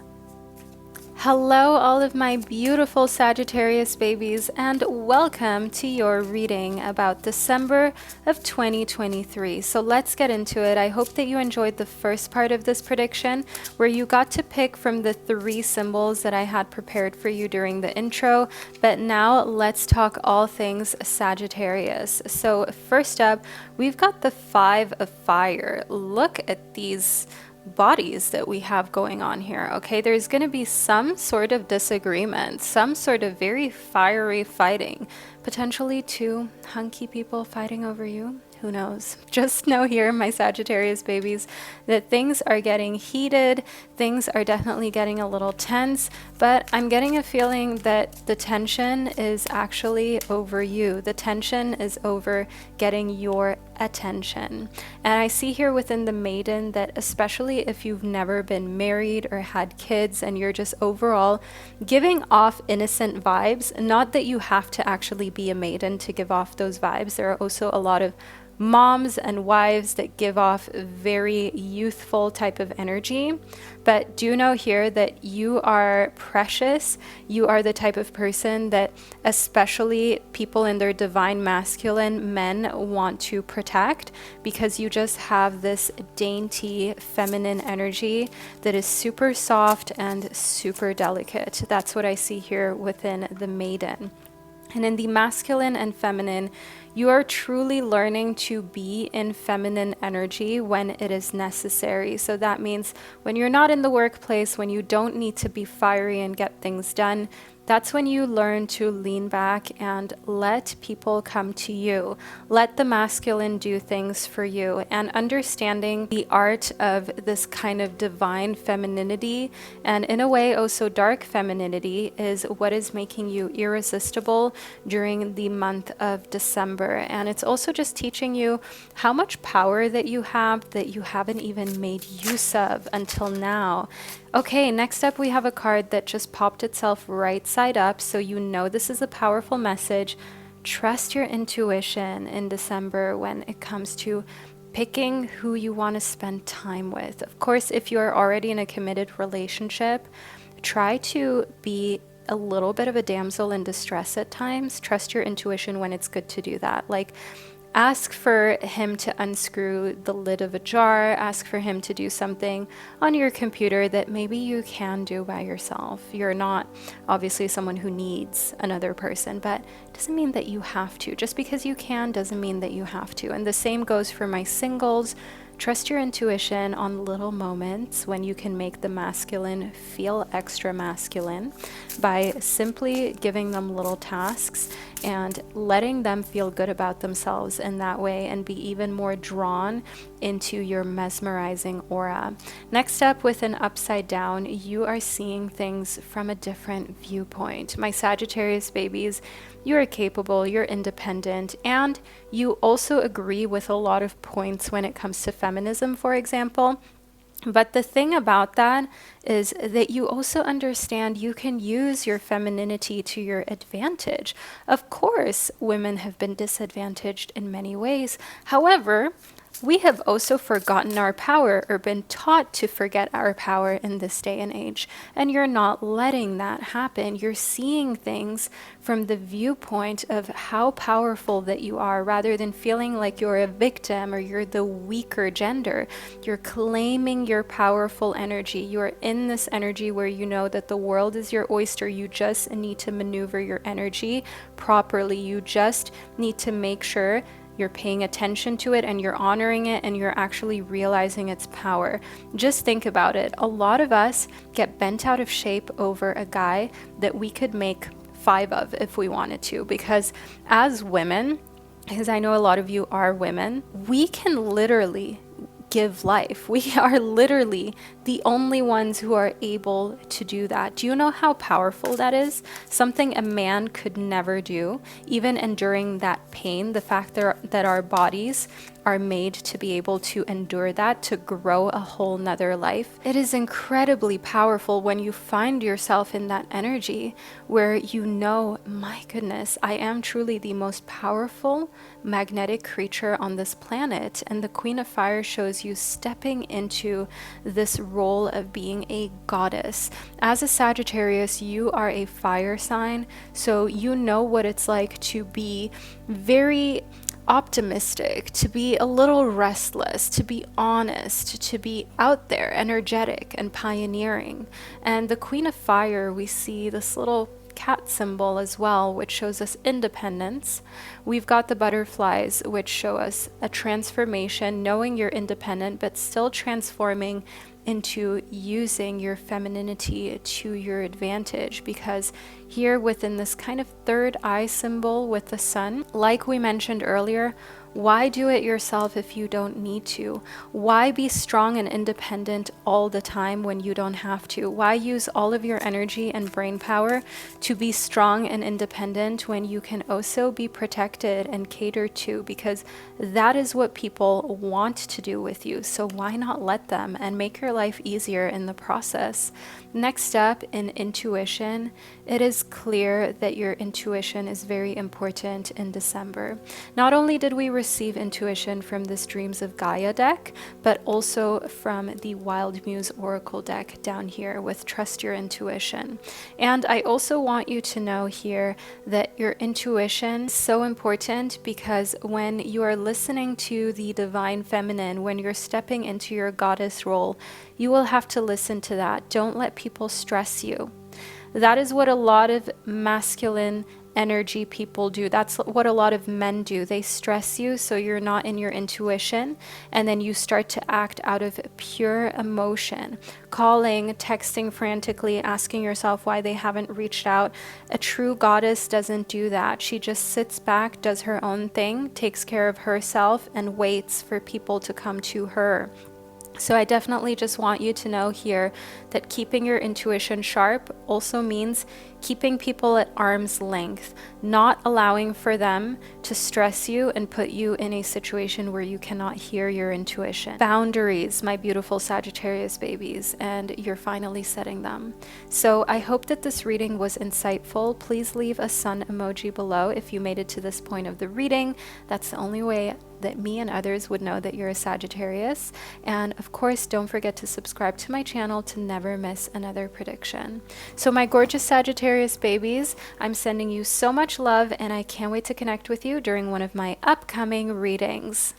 Hello, all of my beautiful Sagittarius babies, and welcome to your reading about December of 2023. So let's get into it. I hope that you enjoyed the first part of this prediction, where you got to pick from the 3 symbols that I had prepared for you during the intro. But now let's talk all things Sagittarius. So first up, we've got the 5 of Fire. Look at these bodies that we have going on here. Okay, there's going to be some sort of disagreement, some sort of very fiery fighting, potentially 2 hunky people fighting over you. Who knows? Just know here, my Sagittarius babies, that things are getting heated, things are definitely getting a little tense, but I'm getting a feeling that the tension is actually over you. The tension is over getting your attention. And I see here within the Maiden that, especially if you've never been married or had kids and you're just overall giving off innocent vibes, not that you have to actually be a maiden to give off those vibes. There are also a lot of moms and wives that give off very youthful type of energy. But do know here that you are precious. You are the type of person that especially people in their divine masculine, men, want to protect, because you just have this dainty feminine energy that is super soft and super delicate. That's what I see here within the maiden. And in the masculine and feminine, you are truly learning to be in feminine energy when it is necessary. So that means when you're not in the workplace, when you don't need to be fiery and get things done, that's when you learn to lean back and let people come to you. Let the masculine do things for you. And understanding the art of this kind of divine femininity, and in a way also dark femininity, is what is making you irresistible during the month of December. And it's also just teaching you how much power that you have that you haven't even made use of until now. Okay, next up we have a card that just popped itself right side up, so you know this is a powerful message. Trust your intuition in December when it comes to picking who you want to spend time with. Of course, if you're already in a committed relationship, try to be a little bit of a damsel in distress at times. Trust your intuition when it's good to do that. Like, ask for him to unscrew the lid of a jar, ask for him to do something on your computer that maybe you can do by yourself. You're not obviously someone who needs another person, but it doesn't mean that you have to. Just because you can doesn't mean that you have to. And the same goes for my singles. Trust your intuition on little moments when you can make the masculine feel extra masculine by simply giving them little tasks and letting them feel good about themselves in that way, and be even more drawn into your mesmerizing aura. Next up, with an upside down, you are seeing things from a different viewpoint. My Sagittarius babies, you are capable, you're independent, and you also agree with a lot of points when it comes to feminism, for example. But the thing about that is that you also understand you can use your femininity to your advantage. Of course, women have been disadvantaged in many ways. However, we have also forgotten our power, or been taught to forget our power in this day and age. And you're not letting that happen. You're seeing things from the viewpoint of how powerful that you are, rather than feeling like you're a victim or you're the weaker gender. You're claiming your powerful energy. You're in this energy where you know that the world is your oyster. You just need to maneuver your energy properly. You just need to make sure you're paying attention to it and you're honoring it and you're actually realizing its power. Just think about it. A lot of us get bent out of shape over a guy that we could make 5 of if we wanted to, because as women, because I know a lot of you are women, we can literally give life. We are literally the only ones who are able to do that. Do you know how powerful that is? Something a man could never do, even enduring that pain, the fact that our bodies are made to be able to endure that, to grow a whole nother life. It is incredibly powerful when you find yourself in that energy where you know, my goodness, I am truly the most powerful magnetic creature on this planet. And the Queen of Fire shows you stepping into this role of being a goddess. As a Sagittarius, you are a fire sign, so you know what it's like to be very optimistic, to be a little restless, to be honest, to be out there, energetic and pioneering. And the Queen of Fire, we see this little cat symbol as well, which shows us independence. We've got the butterflies, which show us a transformation, knowing you're independent, but still transforming into using your femininity to your advantage. Because here within this kind of third eye symbol with the sun, like we mentioned earlier, why do it yourself if you don't need to? Why be strong and independent all the time when you don't have to? Why use all of your energy and brain power to be strong and independent when you can also be protected and catered to? Because that is what people want to do with you. So why not let them and make your life easier in the process? Next up, in intuition, it is clear that your intuition is very important in December. Not only did we receive intuition from this Dreams of Gaia deck, but also from the Wild Muse Oracle deck down here with Trust Your Intuition. And I also want you to know here that your intuition is so important, because when you are listening to the divine feminine, when you're stepping into your goddess role, you will have to listen to that. Don't let people stress you. That is what a lot of masculine energy people do. That's what a lot of men do. They stress you so you're not in your intuition, and then you start to act out of pure emotion, calling, texting frantically, asking yourself why they haven't reached out. A true goddess doesn't do that. She just sits back, does her own thing, takes care of herself, and waits for people to come to her. So I definitely just want you to know here that keeping your intuition sharp also means keeping people at arm's length, not allowing for them to stress you and put you in a situation where you cannot hear your intuition. Boundaries, my beautiful Sagittarius babies, and you're finally setting them. So I hope that this reading was insightful. Please leave a sun emoji below if you made it to this point of the reading. That's the only way that me and others would know that you're a Sagittarius. And of course, don't forget to subscribe to my channel to never miss another prediction. So my gorgeous Sagittarius babies, I'm sending you so much love, and I can't wait to connect with you during one of my upcoming readings.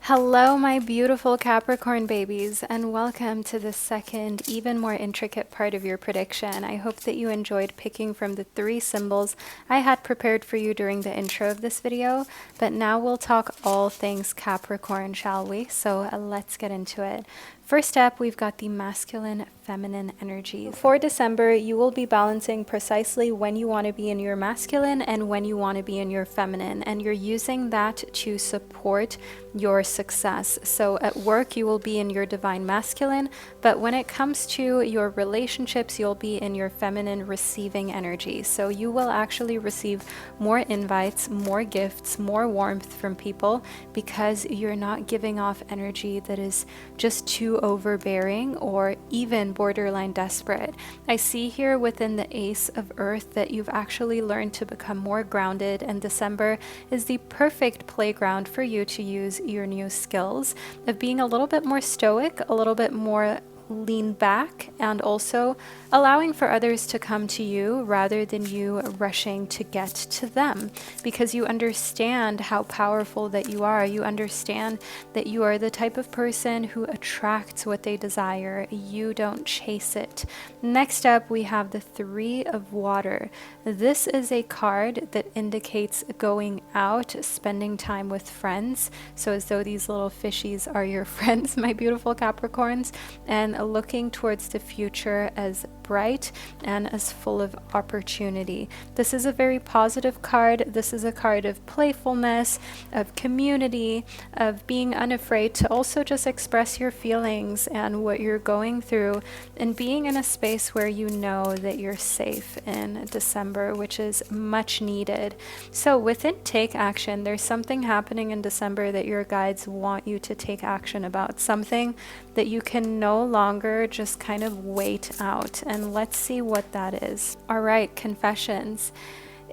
Hello, my beautiful Capricorn babies, and welcome to the second, even more intricate part of your prediction. I hope that you enjoyed picking from the 3 symbols I had prepared for you during the intro of this video, but now we'll talk all things Capricorn, shall we? So let's get into it. First up, we've got the masculine feminine energies. For December, you will be balancing precisely when you want to be in your masculine and when you want to be in your feminine, and you're using that to support your success. So at work, you will be in your divine masculine, but when it comes to your relationships, you'll be in your feminine receiving energy. So you will actually receive more invites, more gifts, more warmth from people, because you're not giving off energy that is just too overbearing or even borderline desperate. I see here within the Ace of Earth that you've actually learned to become more grounded, and December is the perfect playground for you to use your new skills of being a little bit more stoic, a little bit more lean back, and also allowing for others to come to you rather than you rushing to get to them, because you understand how powerful that you are. You understand that you are the type of person who attracts what they desire. You don't chase it. Next up, we have the 3 of Water. This is a card that indicates going out, spending time with friends. So as though these little fishies are your friends, my beautiful Capricorns, and looking towards the future as bright and as full of opportunity. This is a very positive card. This is a card of playfulness, of community, of being unafraid to also just express your feelings and what you're going through, and being in a space where you know that you're safe in December, which is much needed. So within Take Action, there's something happening in December that your guides want you to take action about, something that you can no longer just kind of wait out. And let's see what that is. All right, confessions.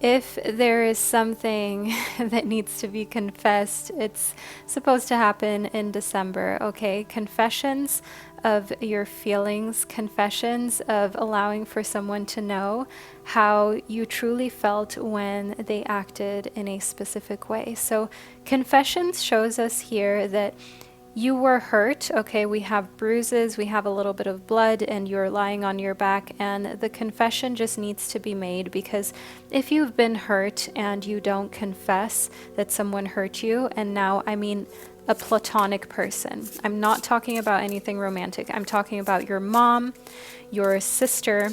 If there is something that needs to be confessed, it's supposed to happen in December, okay? Confessions of your feelings, confessions of allowing for someone to know how you truly felt when they acted in a specific way. So confessions shows us here that you were hurt, okay? We have bruises, we have a little bit of blood, and you're lying on your back, and the confession just needs to be made, because if you've been hurt and you don't confess that someone hurt you, and now I mean a platonic person, I'm not talking about anything romantic, I'm talking about your mom, your sister,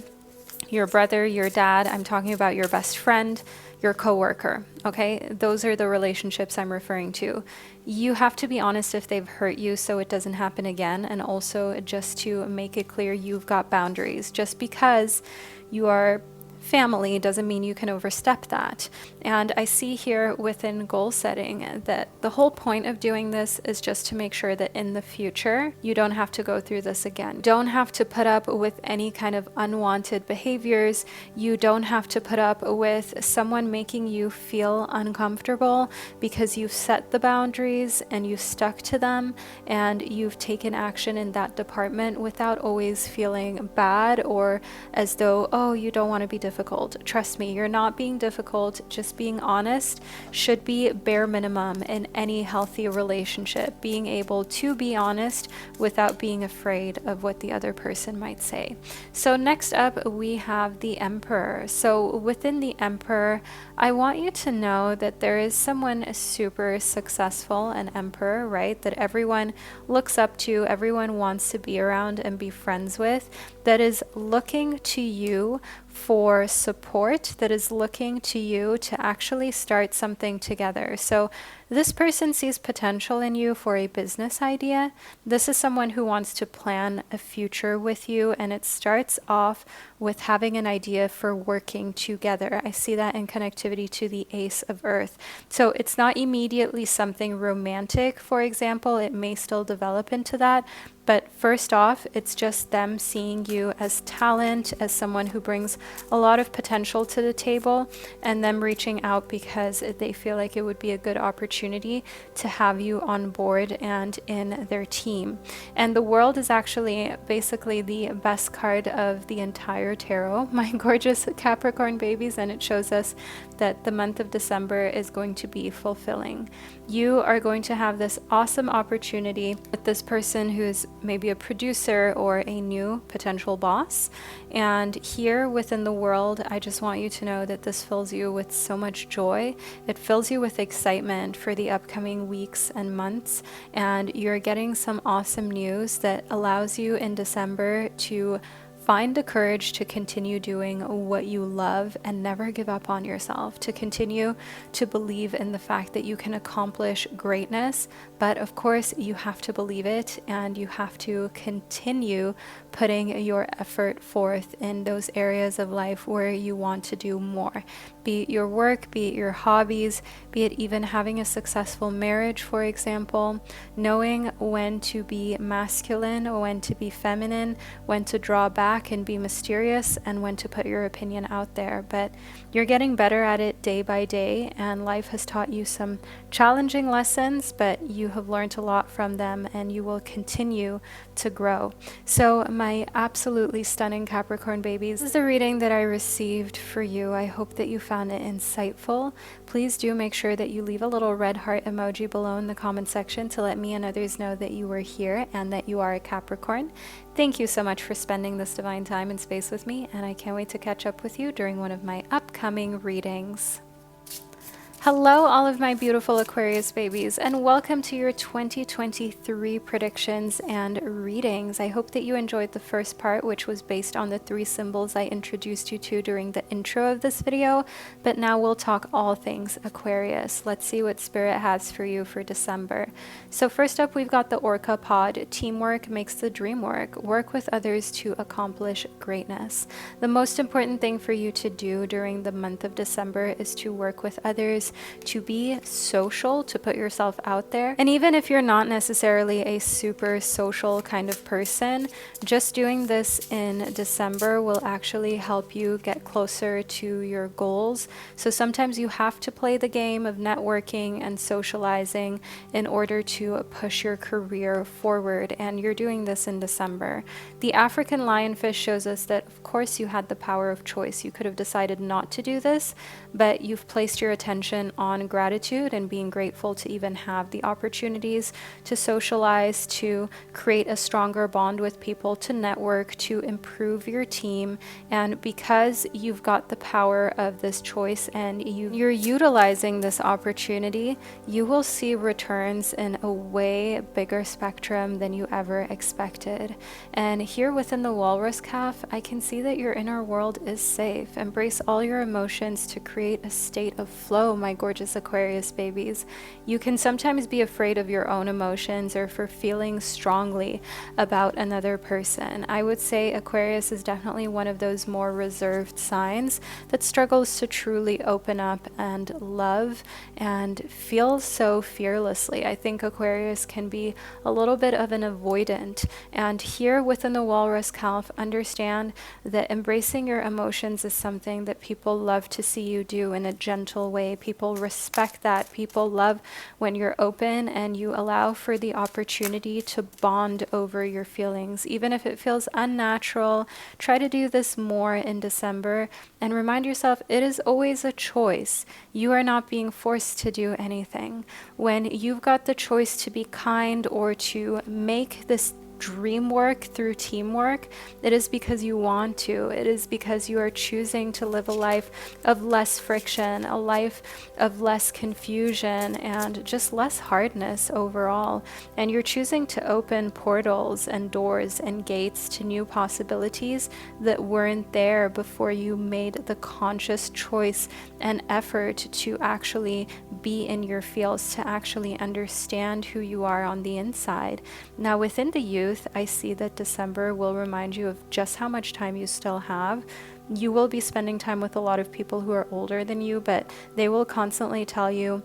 your brother, your dad, I'm talking about your best friend, your coworker, okay? Those are the relationships I'm referring to. You have to be honest if they've hurt you so it doesn't happen again, and also just to make it clear you've got boundaries. Just because you are family doesn't mean you can overstep that. And I see here within goal setting that the whole point of doing this is just to make sure that in the future you don't have to go through this again. Don't have to put up with any kind of unwanted behaviors. You don't have to put up with someone making you feel uncomfortable because you've set the boundaries and you've stuck to them and you've taken action in that department without always feeling bad or as though, oh, you don't want to be difficult. Trust me, you're not being difficult. Just being honest should be bare minimum in any healthy relationship. Being able to be honest without being afraid of what the other person might say. So next up, we have the Emperor. So within the Emperor, I want you to know that there is someone super successful, an Emperor, right? That everyone looks up to, everyone wants to be around and be friends with, that is looking to you for support, that is looking to you to actually start something together. So this person sees potential in you for a business idea. This is someone who wants to plan a future with you, and it starts off with having an idea for working together. I see that in connectivity to the Ace of Earth. So it's not immediately something romantic, for example. It may still develop into that. But first off, it's just them seeing you as talent, as someone who brings a lot of potential to the table, and them reaching out because they feel like it would be a good opportunity to have you on board and in their team. And the World is actually basically the best card of the entire tarot, my gorgeous Capricorn babies, and it shows us that the month of December is going to be fulfilling. You are going to have this awesome opportunity with this person who's maybe a producer or a new potential boss. And here within the World, I just want you to know that this fills you with so much joy. It fills you with excitement for the upcoming weeks and months. And you're getting some awesome news that allows you in December to find the courage to continue doing what you love and never give up on yourself, to continue to believe in the fact that you can accomplish greatness. But of course, you have to believe it and you have to continue putting your effort forth in those areas of life where you want to do more. Be it your work, be it your hobbies, be it even having a successful marriage, for example, knowing when to be masculine or when to be feminine, when to draw back and be mysterious, and when to put your opinion out there. But you're getting better at it day by day, and life has taught you some challenging lessons, but you have learned a lot from them and you will continue to grow. So my absolutely stunning Capricorn babies, this is a reading that I received for you. I hope that you found it insightful. Please do make sure that you leave a little red heart emoji below in the comment section to let me and others know that you were here and that you are a Capricorn. Thank you so much for spending this divine time and space with me, and I can't wait to catch up with you during one of my upcoming readings. Hello, all of my beautiful Aquarius babies, and welcome to your 2023 predictions and readings. I hope that you enjoyed the first part, which was based on the 3 symbols I introduced you to during the intro of this video, but now we'll talk all things Aquarius. Let's see what Spirit has for you for December. So first up, we've got the Orca Pod. Teamwork makes the dream work. Work with others to accomplish greatness. The most important thing for you to do during the month of December is to work with others, to be social, to put yourself out there. And even if you're not necessarily a super social kind of person, just doing this in December will actually help you get closer to your goals. So sometimes you have to play the game of networking and socializing in order to push your career forward, and you're doing this in December. The African lionfish shows us that of course you had the power of choice. You could have decided not to do this, but you've placed your attention on gratitude and being grateful to even have the opportunities to socialize, to create a stronger bond with people, to network, to improve your team. And because you've got the power of this choice and you're utilizing this opportunity, you will see returns in a way bigger spectrum than you ever expected. And here within the walrus calf, I can see that your inner world is safe. Embrace all your emotions to create create a state of flow, my gorgeous Aquarius babies. You can sometimes be afraid of your own emotions or for feeling strongly about another person. I would say Aquarius is definitely one of those more reserved signs that struggles to truly open up and love and feel so fearlessly. I think Aquarius can be a little bit of an avoidant, and here within the Walrus Calf, understand that embracing your emotions is something that people love to see you do in a gentle way. People respect that. People love when you're open and you allow for the opportunity to bond over your feelings. Even if it feels unnatural, try to do this more in December and remind yourself it is always a choice. You are not being forced to do anything. When you've got the choice to be kind or to make this dream work through teamwork, it is because you want to. It is because you are choosing to live a life of less friction, a life of less confusion, and just less hardness overall. And you're choosing to open portals and doors and gates to new possibilities that weren't there before you made the conscious choice and effort to actually be in your fields, to actually understand who you are on the inside. Now, within the youth, I see that December will remind you of just how much time you still have. You will be spending time with a lot of people who are older than you, but they will constantly tell you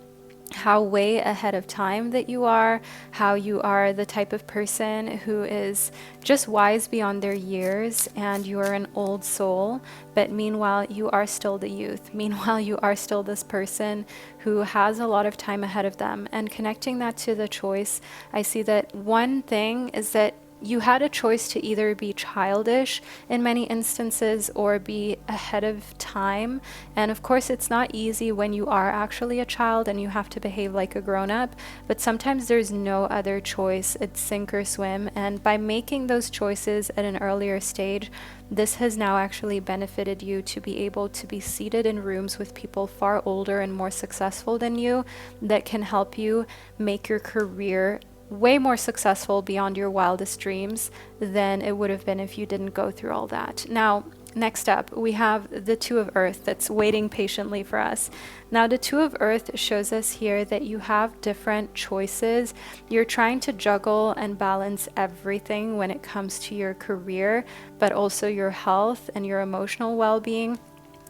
how way ahead of time that you are, how you are the type of person who is just wise beyond their years, and you are an old soul, but meanwhile you are still the youth. Meanwhile you are still this person who has a lot of time ahead of them. And connecting that to the choice, I see that one thing is that you had a choice to either be childish in many instances or be ahead of time. And of course, it's not easy when you are actually a child and you have to behave like a grown-up, but sometimes there's no other choice. It's sink or swim. And by making those choices at an earlier stage, this has now actually benefited you to be able to be seated in rooms with people far older and more successful than you that can help you make your career way more successful beyond your wildest dreams than it would have been if you didn't go through all that. Now, next up, we have the Two of Earth that's waiting patiently for us. Now, the Two of Earth shows us here that you have different choices. You're trying to juggle and balance everything when it comes to your career, but also your health and your emotional well-being.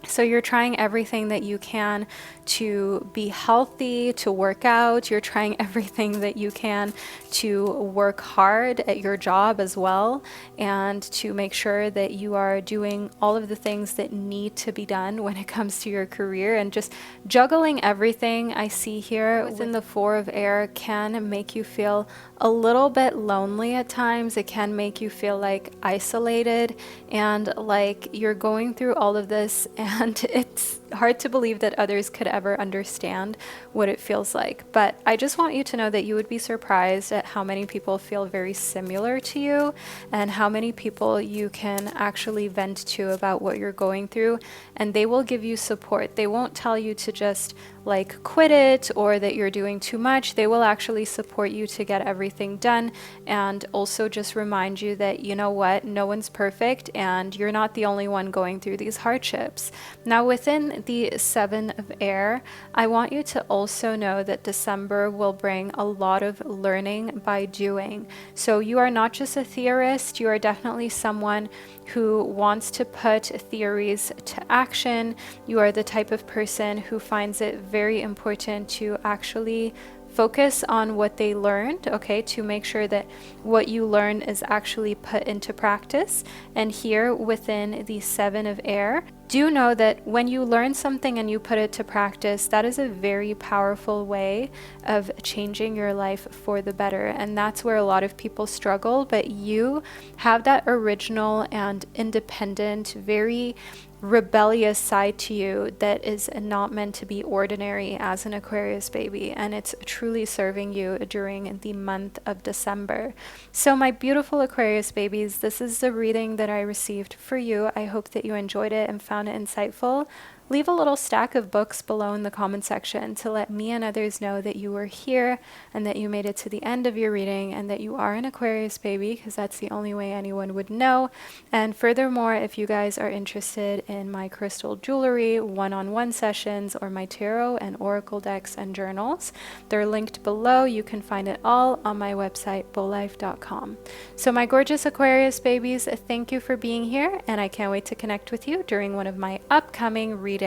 So you're trying everything that you can to be healthy, to work out. You're trying everything that you can to work hard at your job as well, and to make sure that you are doing all of the things that need to be done when it comes to your career. And just juggling everything I see here within the Four of Air can make you feel a little bit lonely at times. It can make you feel like isolated and like you're going through all of this, and it's hard to believe that others could ever understand what it feels like. But I just want you to know that you would be surprised at how many people feel very similar to you and how many people you can actually vent to about what you're going through, and they will give you support. They won't tell you to just like quit it or that you're doing too much. They will actually support you to get everything done, and also just remind you that, you know what, no one's perfect and you're not the only one going through these hardships. Now, within the Seven of Air, I want you to also know that December will bring a lot of learning by doing. So you are not just a theorist, you are definitely someone who wants to put theories to action. You are the type of person who finds it very important to actually focus on what they learned, okay, to make sure that what you learn is actually put into practice. And here within the Seven of Air, do know that when you learn something and you put it to practice, that is a very powerful way of changing your life for the better. And that's where a lot of people struggle, but you have that original and independent, very rebellious side to you that is not meant to be ordinary as an Aquarius baby, and it's truly serving you during the month of December. So my beautiful Aquarius babies, this is the reading that I received for you. I hope that you enjoyed it and found it insightful. leave a little stack of books below in the comment section to let me and others know that you were here and that you made it to the end of your reading and that you are an Aquarius baby, because that's the only way anyone would know. And furthermore, if you guys are interested in my crystal jewelry, one-on-one sessions, or my tarot and oracle decks and journals, they're linked below. You can find it all on my website, bowlife.com. So my gorgeous Aquarius babies, thank you for being here, and I can't wait to connect with you during one of my upcoming readings.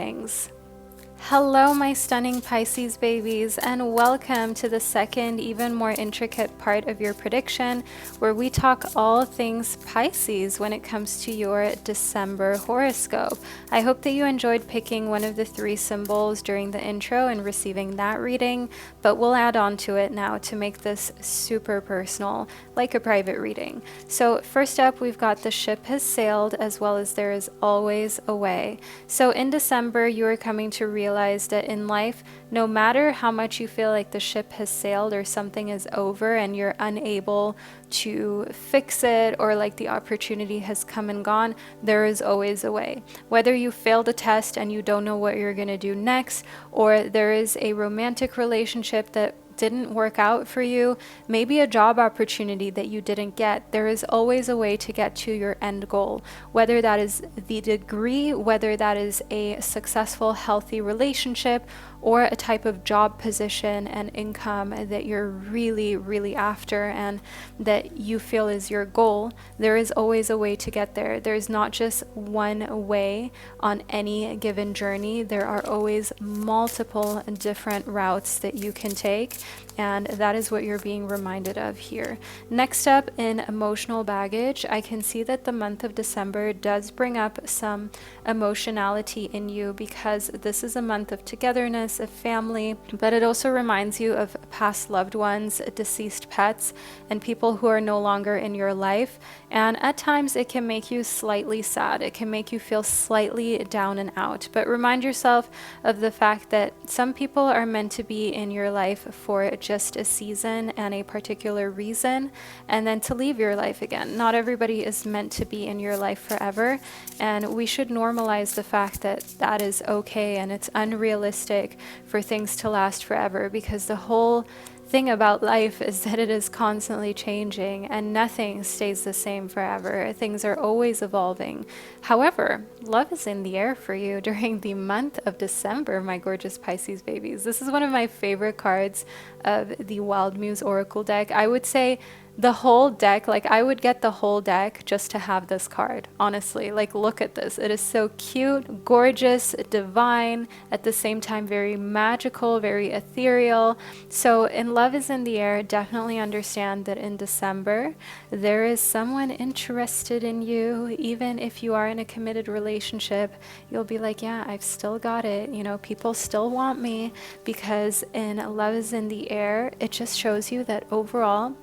Hello, my stunning Pisces babies, and welcome to the second, even more intricate part of your prediction, where we talk all things Pisces when it comes to your December horoscope. I hope that you enjoyed picking one of the 3 symbols during the intro and receiving that reading, but we'll add on to it now to make this super personal, like a private reading. So first up, we've got the ship has sailed, as well as there is always a way. So in December, you are coming to realize that in life, no matter how much you feel like the ship has sailed or something is over and you're unable to fix it, or like the opportunity has come and gone, there is always a way. Whether you failed a test and you don't know what you're going to do next, or there is a romantic relationship that didn't work out for you, maybe a job opportunity that you didn't get, there is always a way to get to your end goal. Whether that is the degree, whether that is a successful, healthy relationship, or a type of job position and income that you're really, really after and that you feel is your goal, there is always a way to get there. There's not just one way on any given journey. There are always multiple different routes that you can take, and that is what you're being reminded of here. Next up, in emotional baggage, I can see that the month of December does bring up some emotionality in you, because this is a month of togetherness, of family, but it also reminds you of past loved ones, deceased pets, and people who are no longer in your life. And at times it can make you slightly sad. It can make you feel slightly down and out. But remind yourself of the fact that some people are meant to be in your life for just a season and a particular reason, and then to leave your life again. Not everybody is meant to be in your life forever, and we should normalize the fact that that is okay, and it's unrealistic for things to last forever, because the whole thing about life is that it is constantly changing and nothing stays the same forever. Things are always evolving. However, love is in the air for you during the month of December, my gorgeous Pisces babies. This is one of my favorite cards of the Wild Muse Oracle deck. I would say the whole deck, like I would get the whole deck just to have this card, honestly. Like, look at this. It is so cute, gorgeous, divine, at the same time very magical, very ethereal. So in Love is in the Air, definitely understand that in December there is someone interested in you. Even if you are in a committed relationship, you'll be like, yeah, I've still got it, you know, people still want me. Because in Love is in the Air, it just shows you that overall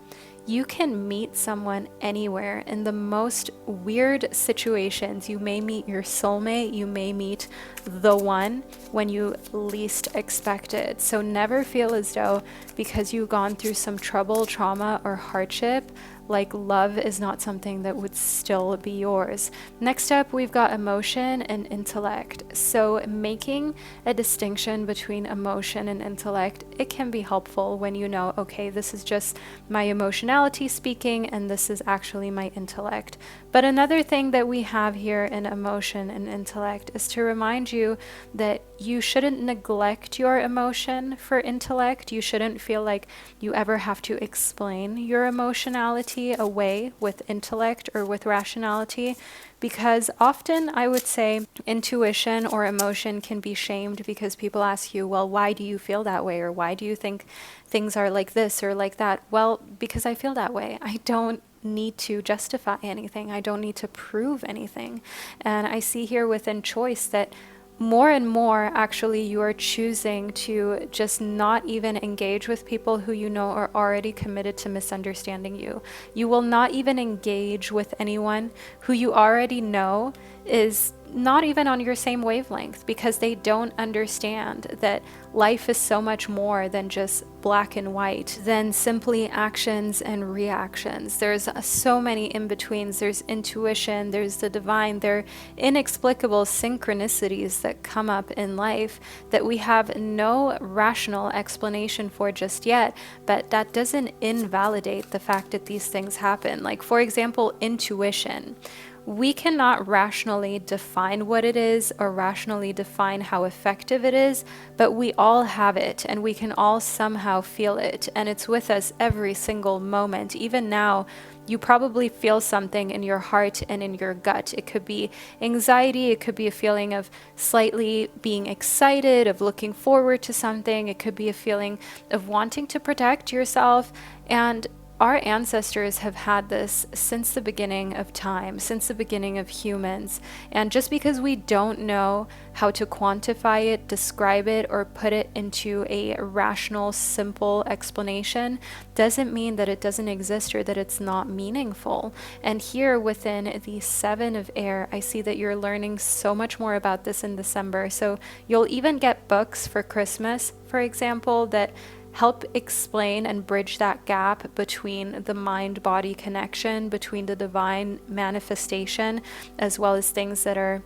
you can meet someone anywhere in the most weird situations. You may meet your soulmate, you may meet the one when you least expect it. So never feel as though because you've gone through some trouble, trauma, or hardship, like love is not something that would still be yours. Next up, we've got emotion and intellect. So making a distinction between emotion and intellect, it can be helpful when you know, okay, this is just my emotionality speaking and this is actually my intellect. But another thing that we have here in emotion and intellect is to remind you that you shouldn't neglect your emotion for intellect. You shouldn't feel like you ever have to explain your emotionality away with intellect or with rationality, because often I would say intuition or emotion can be shamed because people ask you, well, why do you feel that way? Or why do you think things are like this or like that? Well, because I feel that way. I don't need to justify anything. I don't need to prove anything. And I see here within choice that more and more, actually, you are choosing to just not even engage with people who you know are already committed to misunderstanding you. You will not even engage with anyone who you already know is not even on your same wavelength, because they don't understand that life is so much more than just black and white, than simply actions and reactions. There's so many in-betweens. There's intuition, there's the divine, there are inexplicable synchronicities that come up in life that we have no rational explanation for just yet, but that doesn't invalidate the fact that these things happen. Like, for example, intuition. We cannot rationally define what it is or rationally define how effective it is, but we all have it and we can all somehow feel it, and it's with us every single moment. Even now, you probably feel something in your heart and in your gut. It could be anxiety, it could be a feeling of slightly being excited, of looking forward to something, it could be a feeling of wanting to protect yourself. And our ancestors have had this since the beginning of time, since the beginning of humans. And just because we don't know how to quantify it, describe it, or put it into a rational, simple explanation, doesn't mean that it doesn't exist or that it's not meaningful. And here within the 7 of air, I see that you're learning so much more about this in December. So you'll even get books for Christmas, for example, that help explain and bridge that gap between the mind-body connection, between the divine manifestation, as well as things that are,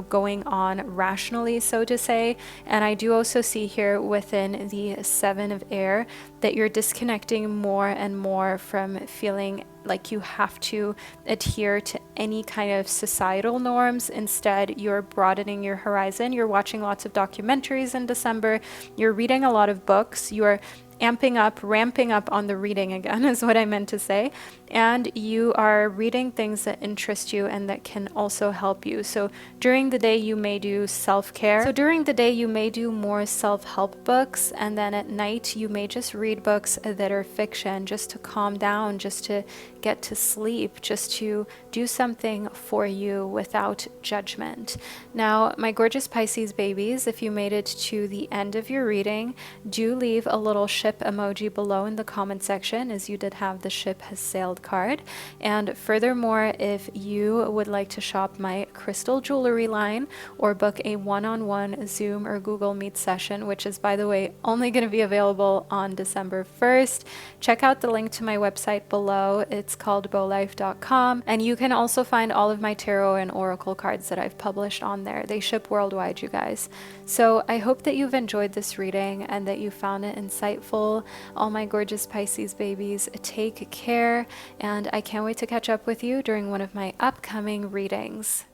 going on rationally, so to say. And I do also see here within the 7 of air that you're disconnecting more and more from feeling like you have to adhere to any kind of societal norms. Instead, you're broadening your horizon. You're watching lots of documentaries in December. You're reading a lot of books. You're ramping up on the reading again, is what I meant to say. And you are reading things that interest you and that can also help you. So during the day, you may do self-care. So during the day, you may do more self-help books. And then at night, you may just read books that are fiction, just to calm down, just to get to sleep, just to do something for you without judgment. Now, my gorgeous Pisces babies, if you made it to the end of your reading, do leave a little ship emoji below in the comment section, as you did have the ship has sailed card. And furthermore, if you would like to shop my crystal jewelry line or book a one-on-one Zoom or Google Meet session, which is, by the way, only going to be available on December 1st, check out the link to my website below. It's called bowlife.com, and you can also find all of my tarot and oracle cards that I've published on there. They ship worldwide, you guys. So I hope that you've enjoyed this reading and that you found it insightful. All my gorgeous Pisces babies, take care, and I can't wait to catch up with you during one of my upcoming readings.